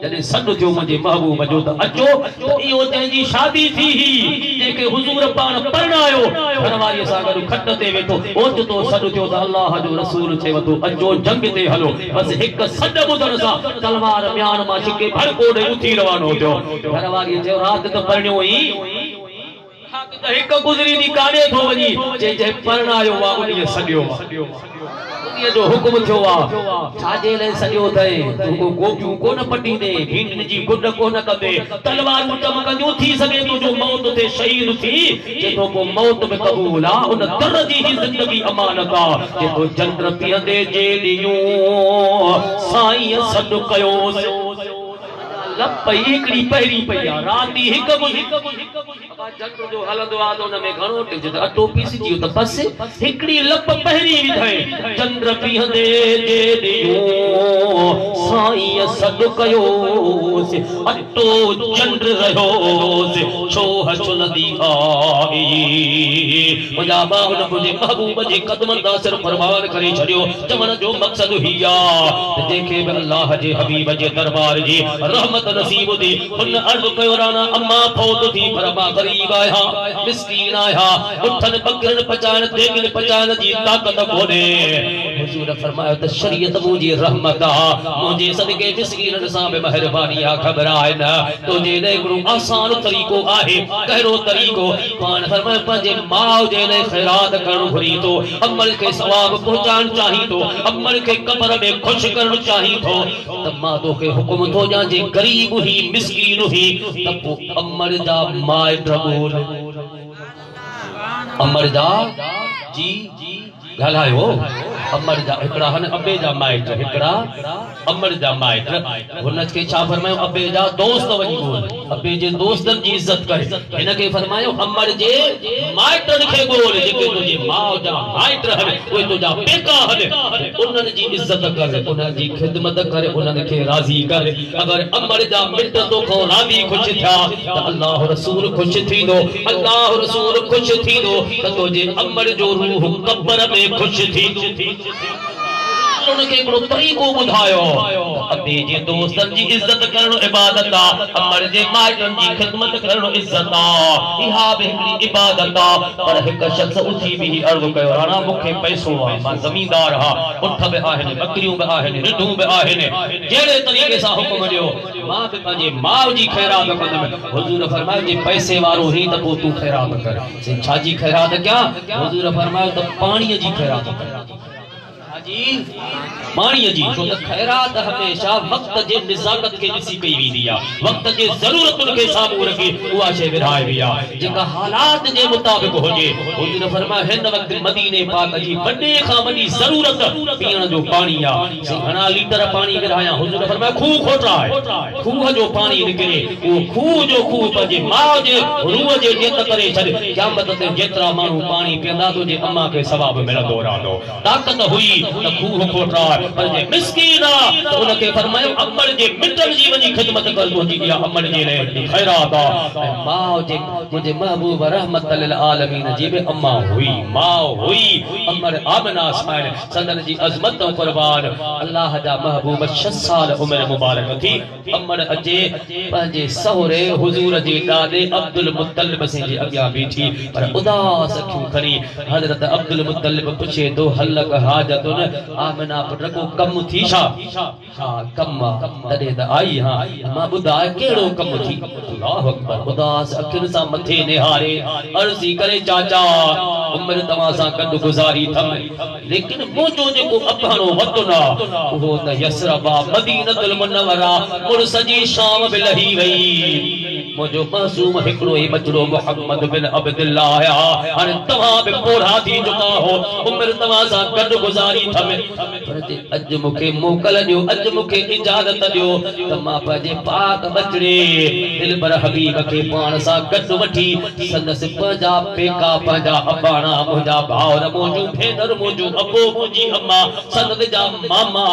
जने सद थियो मुझे महबूब जो त अचो तो इयो तेजी शादी थी ही जेके हुजूर पान परणायो घरवारी सा गडु खट ते वेठो ओच तो सद थियो त अल्लाह जो रसूल थे वतो अचो जंग ते हलो बस एक सद बुधन सा तलवार म्यान मा छिके भर कोडे उठी रवानो थियो घरवारी जो रात तो परण्यो ही एक गुजरी दी काने थो वनी जे परणायो वा उनी सडियो उनी जो हुकुम थियो वा छाजे ले सडियो तई को गोपियो कोन पटी दे भीन जी गुड कोन कबे तलवार चमकंदियो थी सके तो जो मौत ते शहीद थी जे तो को मौत में कबूल आ उन दर जी ही जिंदगी अमानत आ जे तो चंद्र पियंदे जे लियो साईं सद कयो लपई एकड़ी पहिरी पया राती हिक जंग जो हलंदो आ तो में घणो टिक अटो पीस जियो त बस हिकड़ी लप पहिरी विधई चंद्र पिहंदे जे दियो साईं सद कयो से अटो चंद्र रहो से छो हसुलदी आई मुजा बाहुन मुझे महबूब जे कदमन दा सिर फरमान करे छडियो चमन जो मकसद हिया देखे अल्लाह जे हबीब जे दरबार जी रहमत नसीब दी उन अर्ज कयो राना अम्मा फौत थी फरमा गरीब आया मिस्कीन आया उठन बकरन पचान देगिन पचान जी ताकत कोने हुजूर फरमाया त शरीयत मुजी रहमत आ मुझे सदके मिस्कीन सा में मेहरबानी आ घबराए ना तो जे ने गुरु आसान तरीको आहे कहरो तरीको पान फरमाया पंजे माओ जे ने खैरात करण घुरी तो अमल के सवाब पहुंचान चाही तो अमल के कब्र में खुश करण चाही तो तम्मा तो के हुक्म तो जा जे गरीब ही मिस्कीन ही तब अमर जा माइट बोल अमर जा जी गलायो अमर जा एकड़ा हन अबे जा माइट एकड़ा अमर जा माइट हुन के छा फरमायो अबे जा दोस्त वनी बोल अबे जे दोस्तन जी इज्जत करे इन के फरमायो अमर जे माइट के बोल जेके तुझे मां जा माइट हन कोई तुजा पेका हन उनन जी इज्जत करे उनन जी खिदमत करे उनन के राजी करे अगर अमर जा मिट तो को राजी खुश था तो अल्लाह रसूल खुश थी दो अल्लाह रसूल खुश थी दो तो तुझे अमर जो रूह कब्र में खुश थी उनके को तरीको बुधायो अबे जे दोस्तन जी इज्जत करणो इबादत आ अमर जे माइटन जी खिदमत करणो इज्जत आ इहा बेहतरी इबादत आ पर एक शख्स उठी भी अर्ज कयो राणा मुखे पैसो आ मां जमींदार हा उठ बे आहिन बकरियों बे आहिन रिढूं बे आहिन जेड़े तरीके सा हुक्म दियो मां बे पंजे मां जी खैरात कंदम हुजूर फरमायो जे पैसे वारो ही त को तू खैरात कर से छाजी खैरात क्या हुजूर फरमायो त पानी जी खैरात कर जी मानिए जी तो खैरात हमेशा वक्त जे निजाकत के जिसी कई वी दिया वक्त जे जरूरत के सामू रखे हुआ शे विराय विया जेका हालात जे मुताबिक हो जे हुजूर फरमाया हिन वक्त मदीने पाक जी बड़े का बड़ी जरूरत पीण जो पानी आ से घणा लीटर पानी विराया हुजूर फरमाया खूह खोटा है खूह जो पानी निकले वो खूह जो खूह पंजे मां जे रूह जे जेत करे छड क़यामत ते जेतरा मानू पानी पींदा तो जे अम्मा के सवाब मिलंदो रहंदो ताकत हुई त खूह कोठार पर जे मिस्कीन आ त उनखे फरमायो अमर जे मिटल जी वञी खिदमत कर तुंहिंजी इहा अमर जे लाइ खैरात आ माउ जे मुंहिंजे महबूब रहमत लिल आलमीन जी बि अम्मा हुई माउ हुई अमर आमना साईं सदन जी अज़मत ऐं क़ुर्बान अल्लाह जा महबूब 6 साल उम्र मुबारक थी अमर अजे पंहिंजे सहुरे हुजूर जे ॾाॾे अब्दुल मुत्तलिब सिंह जे अॻियां बीठी पर उदास अखियूं खणी हज़रत अब्दुल मुत्तलिब पुछे थो हलक हाजतुन आमना पुट को कम थी छा हा कम तॾहिं त आई हा मां ॿुधाए कहिड़ो कम थी अल्लाहु अकबर उदास अखियुनि सां मथे निहारे अर्ज़ी करे चाचा उम्र तव्हां सां गॾु गुज़ारी थम लेकिन मुंहिंजो जेको अबाणो वतन आहे उहो त यसरब मदीनतुल मुनव्वरा मुड़ सॼी शाम बि लही वई मुझो मासूम हिकड़ो ही बचड़ो मोहम्मद बिन अब्दुल्लाह है हाने तवा बे पोढ़ा थी चुका हो उम्र तवा सा गड गुजारी थमे पर जे अज मुखे मोकल दियो अज मुखे इजाजत दियो त मां पंहिंजे पाक बचड़े दिलबर हबीब के पाण सा गड वठी संदस पंहिंजा पेका पंहिंजा अबाणा मुंहिंजा भाउर मुंहिंजो भेनर मुंहिंजो अबो मुंहिंजी अम्मा संदस जा मामा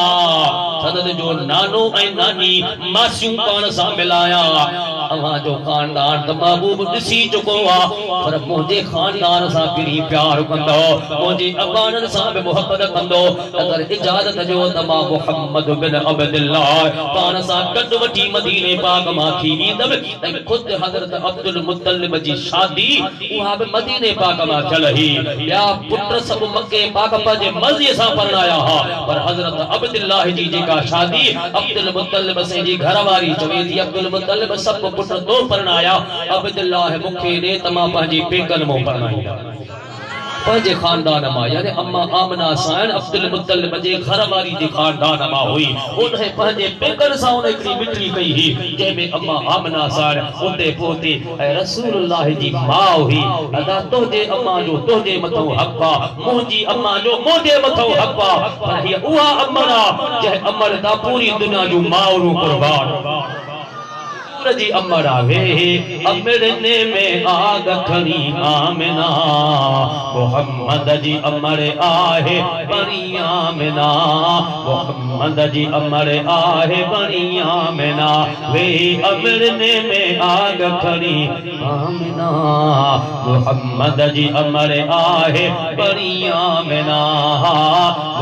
संदस जो नानो ऐं नानी मासियूं पाण सा मिलाया अवां जो खानदान त महबूब ॾिसी चुको आहे पर मुंहिंजे खानदान सां किरी प्यार कंदो मुंहिंजे अबाननि सां बि मुहबत कंदो अगर इजाज़त जो त मां मुहम्मद बिन अब्दुल्लाह पाण सां गॾु वठी मदीने पाक मां थी ईंदमि ऐं ख़ुदि हज़रत अब्दुल मुत्तलिब जी शादी उहा बि मदीने पाक मां थियल हुई ॿिया पुट सभु मके पाक पंहिंजे मर्ज़ीअ सां परणाया हुआ पर हज़रत अब्दुल्लाह जी जेका शादी अब्दुल मुत्तलिब से जी घरवारी चवे थी अब्दुल मुत्तलिब सभु पुट तो परणाया अब्दुल्लाह मुखे दे तमा पंहिंजी पेकन मो परणाईंदा पंहिंजे खानदान मां यानी अम्मा आमना साईं अब्दुल मुत्तलिब जे घरवारी जे खानदान मां हुई उन्हें पंहिंजे पेकन सां उन हिकिड़ी मिठी कई हुई जंहिंमें अम्मा आमना साईं उते पहुती ऐं रसूलुल्लाह जी माउ हुई अदा तुंहिंजे अम्मा जो तुंहिंजे मथां हक़ आहे मुंहिंजी अम्मा जो मुंहिंजे मथां हक़ आहे पर हीअ उहा अमर आहे जंहिं अमर तां पूरी दुनिया जूं माउरूं कुर्बान जी अमरा वे अमरने में आग खड़ी आमना मोहम्मद जी अमर आहे बड़ी आमना मोहम्मद जी अमर आहे बड़ी आमना वे अमरने में आग खड़ी आमना मोहम्मद जी अमर आहे बड़ी आमना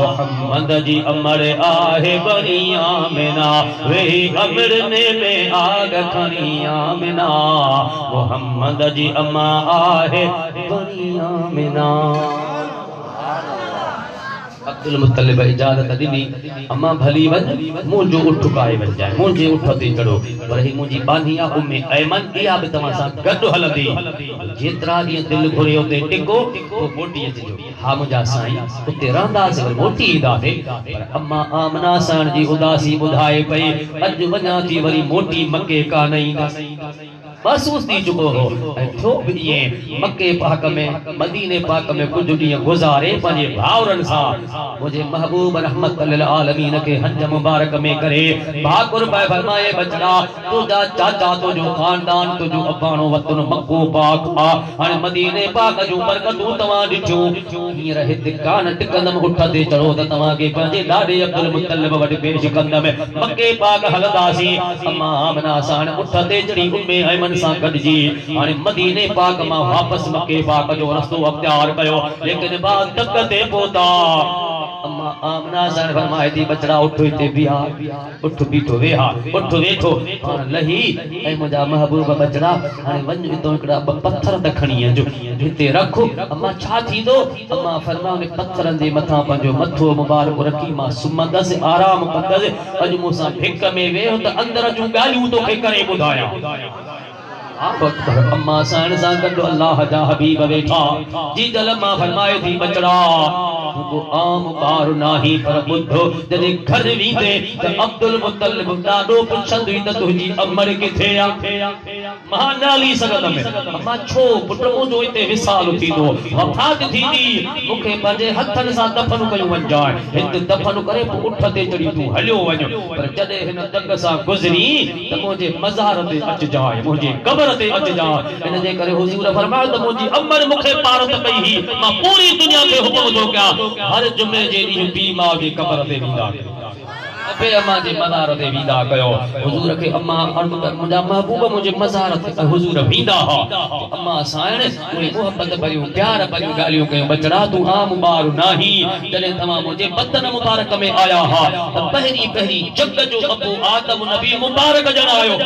मोहम्मद जी अमर आहे बड़ी आमना वे अमरने में आग खड़ी आमना मोहम्मद जी अम्मा आहे बड़ी आमना अब्दुल मुत्तलिब इजाजत दिनी अम्मा भली वन मुंहिंजो उठ काए वन जाए मुंहिंजे उठ ते चढ़ो पर ही मुंहिंजी बानिया उम्मे ऐमन इहा बि तव्हां सां गॾु हलंदी जेतिरा ॾींहं दिलि घुरे उते टिको पोइ मोटी अचिजो हा मुंहिंजा साईं उते रहंदासीं वरी मोटी ईंदासीं पर अम्मा आमना साईं जी उदासी ॿुधाए पई अॼु वञा थी वरी मोटी मके कान ईंदासीं महसूस थी चुको हो थियो भी ये मक्के पाक में मदीने पाक में कुछ ॾींहं गुज़ारे पंहिंजे भाउरनि सां मुंहिंजे महबूब रहमत लिल आलमीन के हज मुबारक में करे भाकुर पाए फरमाए बचड़ा तुझा चाचा तुझो खानदान तुझो अबाणो वतन मक्को पाक आ हाणे मदीने पाक जूं बरकतूं तव्हां ॾिठियूं हींअर हिते कान टिकंदमि उठ ते चढ़ो त तव्हांखे पंहिंजे ॾाॾे अब्दुल मुत्तलिब वटि पेश कंदमि मक्के पाक हलंदासीं अम्मा आमना सां उठ ते चढ़ी उम्मे ऐमन सां गॾिजी हाणे मदीने पाक मां वापसि मके पाक जो रस्तो अख्तियार कयो लेकिन बाद तक ते पहुता अम्मा आमना सां फरमाए थी बचड़ा उठ हिते बिहा उठ बीठो वेहा उठ वेठो हाणे लही ऐं मुंहिंजा महबूब बचड़ा हाणे वञ हितां हिकिड़ा ॿ पत्थर त खणी अचो हिते रखो अम्मा छा थींदो अम्मा फरमायो उन पत्थरनि जे मथां पंहिंजो मथो मुबारक रखी मां सुम्हंदसि आराम कंदसि अॼु मूंसां भिक में वेहो त अंदर जूं ॻाल्हियूं तोखे करे ॿुधायां अम्मा साईं सां गॾु अल्लाह जा हबीब वेठा जी जल मां फरमाए थी बचड़ा तू आम ॿार नाही पर ॿुधो जॾहिं घर वींदे त अब्दुल मुत्तलिब ॾाढो पुछंदुई त तुंहिंजी अमर किथे आहे मां न हली सघंदमि अम्मा छो पुट मुंहिंजो हिते विसाल थींदो वफ़ात थींदी मूंखे पंहिंजे हथनि सां दफ़न कयूं वञजाए हिते दफ़न करे पोइ उठ ते चढ़ी तूं हलियो वञ पर जॾहिं हिन जंग सां गुज़री त मुंहिंजे मज़ार ते अचिजाए मुंहिंजे क़बर ते अचिजाए इन जे करे हुज़ूर फरमायो त मुंहिंजी अमर मूंखे पारत कई हुई मां पूरी दुनिया खे हुकुम थो कयां हर जुमे जे ॾींहुं पीउ माउ जी क़बर ते वेंदा अबे अम्मा जे मज़ार ते वेंदा कयो हुजूर खे अम्मा मुंहिंजा महबूब मुंहिंजे मज़ार ते हुजूर वेंदा हा अम्मा साण उहे मोहब्बत भरियूं प्यार भरियूं ॻाल्हियूं कयूं बचड़ा तूं आम ॿार नाही जॾहिं तव्हां मुंहिंजे बदन मुबारक में आया हा त पहिरीं जग जो अबू आदम नबी मुबारक ॼण आयो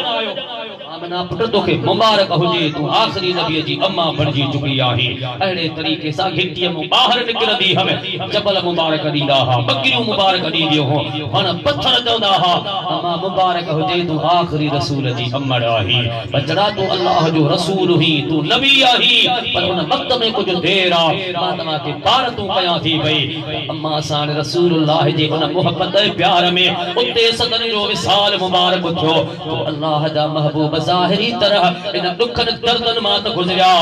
आमना पुट तोखे मुबारक हुजे तूं आखिरी नबी जी अम्मा बणजी चुकी आहे अहिड़े तरीक़े सां घिटीअ मां ॿाहिरि निकिरंदी हम जबल मुबारक ॾींदा हा बकरियूं मुबारक ॾींदियूं हो वण पत्थर चवंदा हा अम्मा मुबारक हुजे तूं आखिरी रसूल जी अमड़ आही बचड़ा तूं अल्लाह जो रसूल हुई तूं नबी आही पर उन वक्त में कुछ देर आ मां तव्हां खे पार तूं कयां थी भई अम्मा साण रसूलुल्लाह जे उन मोहब्बत प्यार में उते सदन जो विसाल मुबारक थियो तो अल्लाह जा महबूब ज़ाहिरी तरह इन दुखन दर्दन मां त गुज़रिया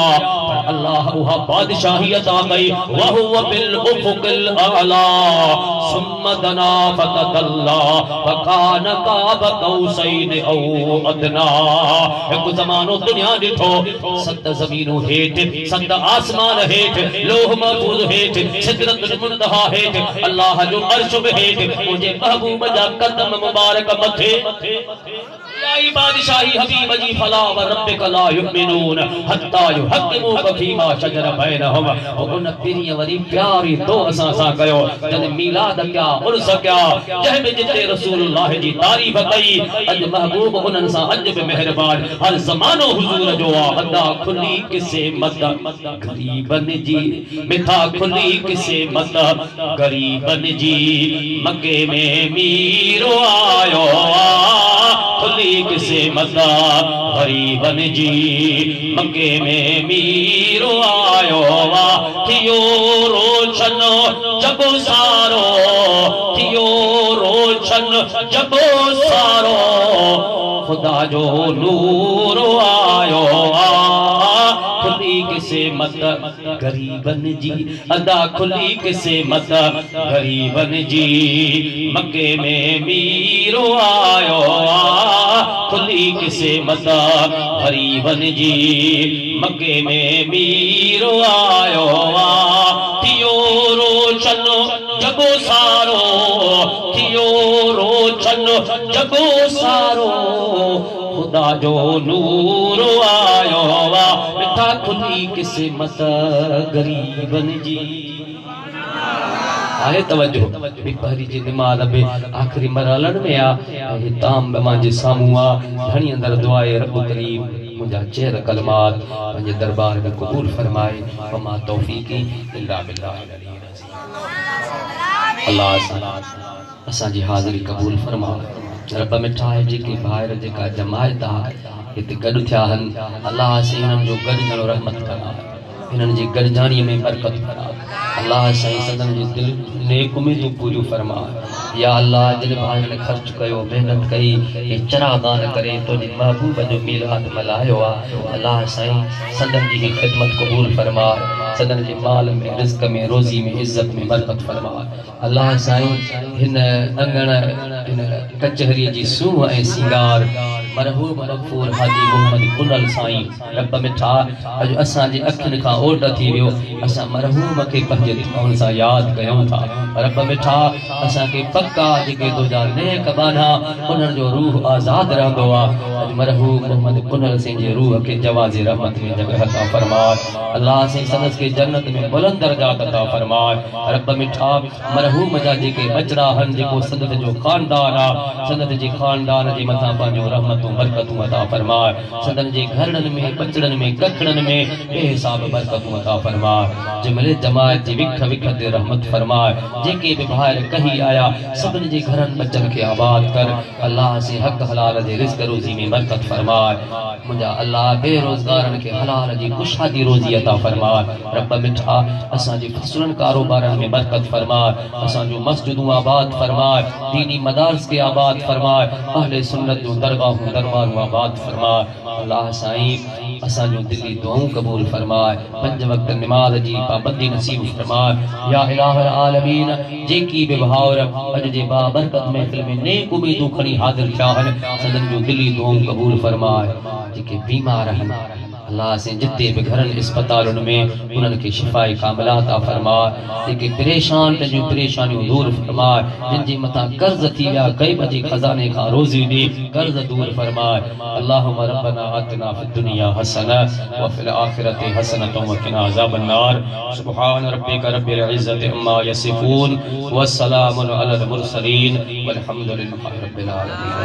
पर अल्लाह उहा बादशाही अता कई व हुव बिल उफुकिल आला सुम्मा दना फतदल्ला फकान काब कौसैन औ अदना एक ज़मानो दुनिया ॾिठो सत ज़मीनूं हेठ सत आसमान हेठ लोह महफूज़ हेठ सिदरतुल मुंतहा हेठ अल्लाह जो अर्श बि हेठ मुंहिंजे महबूब जा कदम मुबारक मथे आई बादशाही हबीब जी फला व रब्बिक ला युमिनून हत्ता युहक्किमूक फीमा शजर बैनहुम उन पिरीअ वरी प्यारी दो असां सां कयो जने मीलाद क्या उर्स क्या जंहिं में जिते रसूलुल्लाह जी तारीफ़ कई अज महबूब उन्हनि सां अज बि मेहरबान हर ज़मानो हुजूर जो आ अदा खुली किसे मत गरीबन जी मिठा खुली किसे मत गरीबन जी मक्के में मीरो आयो खुली किसे मता गरीबन जी मक्के में मीरो आयो वा थियो रोशन जगो सारो थियो रोशन जगो सारो खुदा जो नूर आयो खुली किसे मत गरीबन जी अदा खुली किसे मत गरीबन जी मक्के में मीरो आयो खुली किसे मत गरीबन जी मक्के में मीरो आयो थियो रोशन जगो सारो थियो रोशन जगो सारो खुदा जो नूर आयो मिठा खुली किसे मत गरीबन जी आहे तवज्जो पहरी जी निमाज़ में आखिरी मरहलन में आ ताम मांजे सामू आ घणी अंदर दुआए रब करीम मुंहिंजा चेहर कलमात पंहिंजे दरबार में क़बूल फरमाए वमा तौफीकी इल्ला बिल्लाह अल्लाह असांजी हाज़िरी क़बूल फरमा रब मिठा आहे जेके ॿाहिरि जेका जमायत आहे हिते गॾु थिया आहिनि अल्लाह साईं हिननि जो गॾिजणो रहमत करा हिननि जी गॾिजाणीअ में बरकत करा अल्लाह साईं सदन जी दिल नेक उम्मीदूं पूरियूं फरमा या अल्लाह जिन भाई ने खर्च कयो मेहनत कई ये चरागान करे तो जिन महबूब जो मिलाद मल्हायो आहे अल्लाह साईं सदन जी खिदमत क़बूल फरमा सदन जे माल में रिज़्क़ में रोज़ी में इज्जत में बरकत फरमा अल्लाह साईं हिन अंगण हिन कचहरीअ जी सूह ऐं सिंगार मरहूम मगफूर हाजी मोहम्मद कुनल साईं रब मिठा अॼु असांजे अखियुनि खां ओट थी वियो असां मरहूम खे पंहिंजे दिलनि सां यादि कयूं था रब मिठा असांखे पक्का जेके तुंहिंजा नेक बाना उन्हनि जो रूह आज़ादु रहंदो आहे अॼु मरहूम मोहम्मद कुनल सिंह जे रूह खे जवाज़े रहमत में जगह अता फरमाए अल्लाह साईं संदसि खे जन्नत में बुलंद दर्जात अता फरमाए रब मिठा मरहूम जा जेके बचड़ा आहिनि जेको संदत जो ख़ानदान आहे संदत जे ख़ानदान जे मथां पंहिंजो रहमतूं बरकतूं अता फरमाए संदन जे घरनि में बचड़नि में कखड़नि में बेहिसाब बरकतूं अता फरमाए जमले जमायत जी विख विख ते रहमत फरमाए जेके भी ॿाहिरि कही आया सभिनी जे घरनि बचनि खे आबाद कर अल्लाह से हक़ हलाल जे रिज़्क़ रोज़ी में बरकत फरमाए मुंहिंजा अल्लाह बेरोज़गारनि खे हलाल जी कुशादी रोज़ी अता फरमाए रब मिठा असांजे फसलनि कारोबारनि में बरकत फरमाए असांजो मस्जिदूं आबाद फरमाए दीनी मदारिस के आबाद फरमाए अहले सुन्नत जो दरगाहूं दरबारूं आबाद फरमाए अल्लाह साईं असांजो दिली दुआऊं क़बूल फरमाए पंज वक्त नमाज जी पाबंदी नसीब फरमाए या इलाहुल आलमीन जेकी भी भावर अज जे बाबरकत महफिल में नेक उम्मीदूं खणी हाज़िर थिया आहिनि सदन जो दिली दुआऊं क़बूल फरमाए जेके बीमार आहिनि अल्लाह से जिते भी घरन अस्पतालन में उन्हनि खे शिफ़ाए कामिला अता फरमा। जेके परेशान पंहिंजूं परेशानियूं दूर फरमा। जिन जे मथां कर्ज थी विया ग़ैब जे खज़ाने खां रोज़ी ॾे कर्ज दूर फरमा। अल्लाहुम्मा रब्बना आतिना फिद दुनिया हसना व फिल आखिरति हसनतन व क़िना अज़ाबन्नार। सुब्हान रब्बिका रब्बिल इज़्ज़ति अम्मा यसिफून व सलामुन अलल मुरसलीन वल्हम्दुलिल्लाहि रब्बिल आलमीन।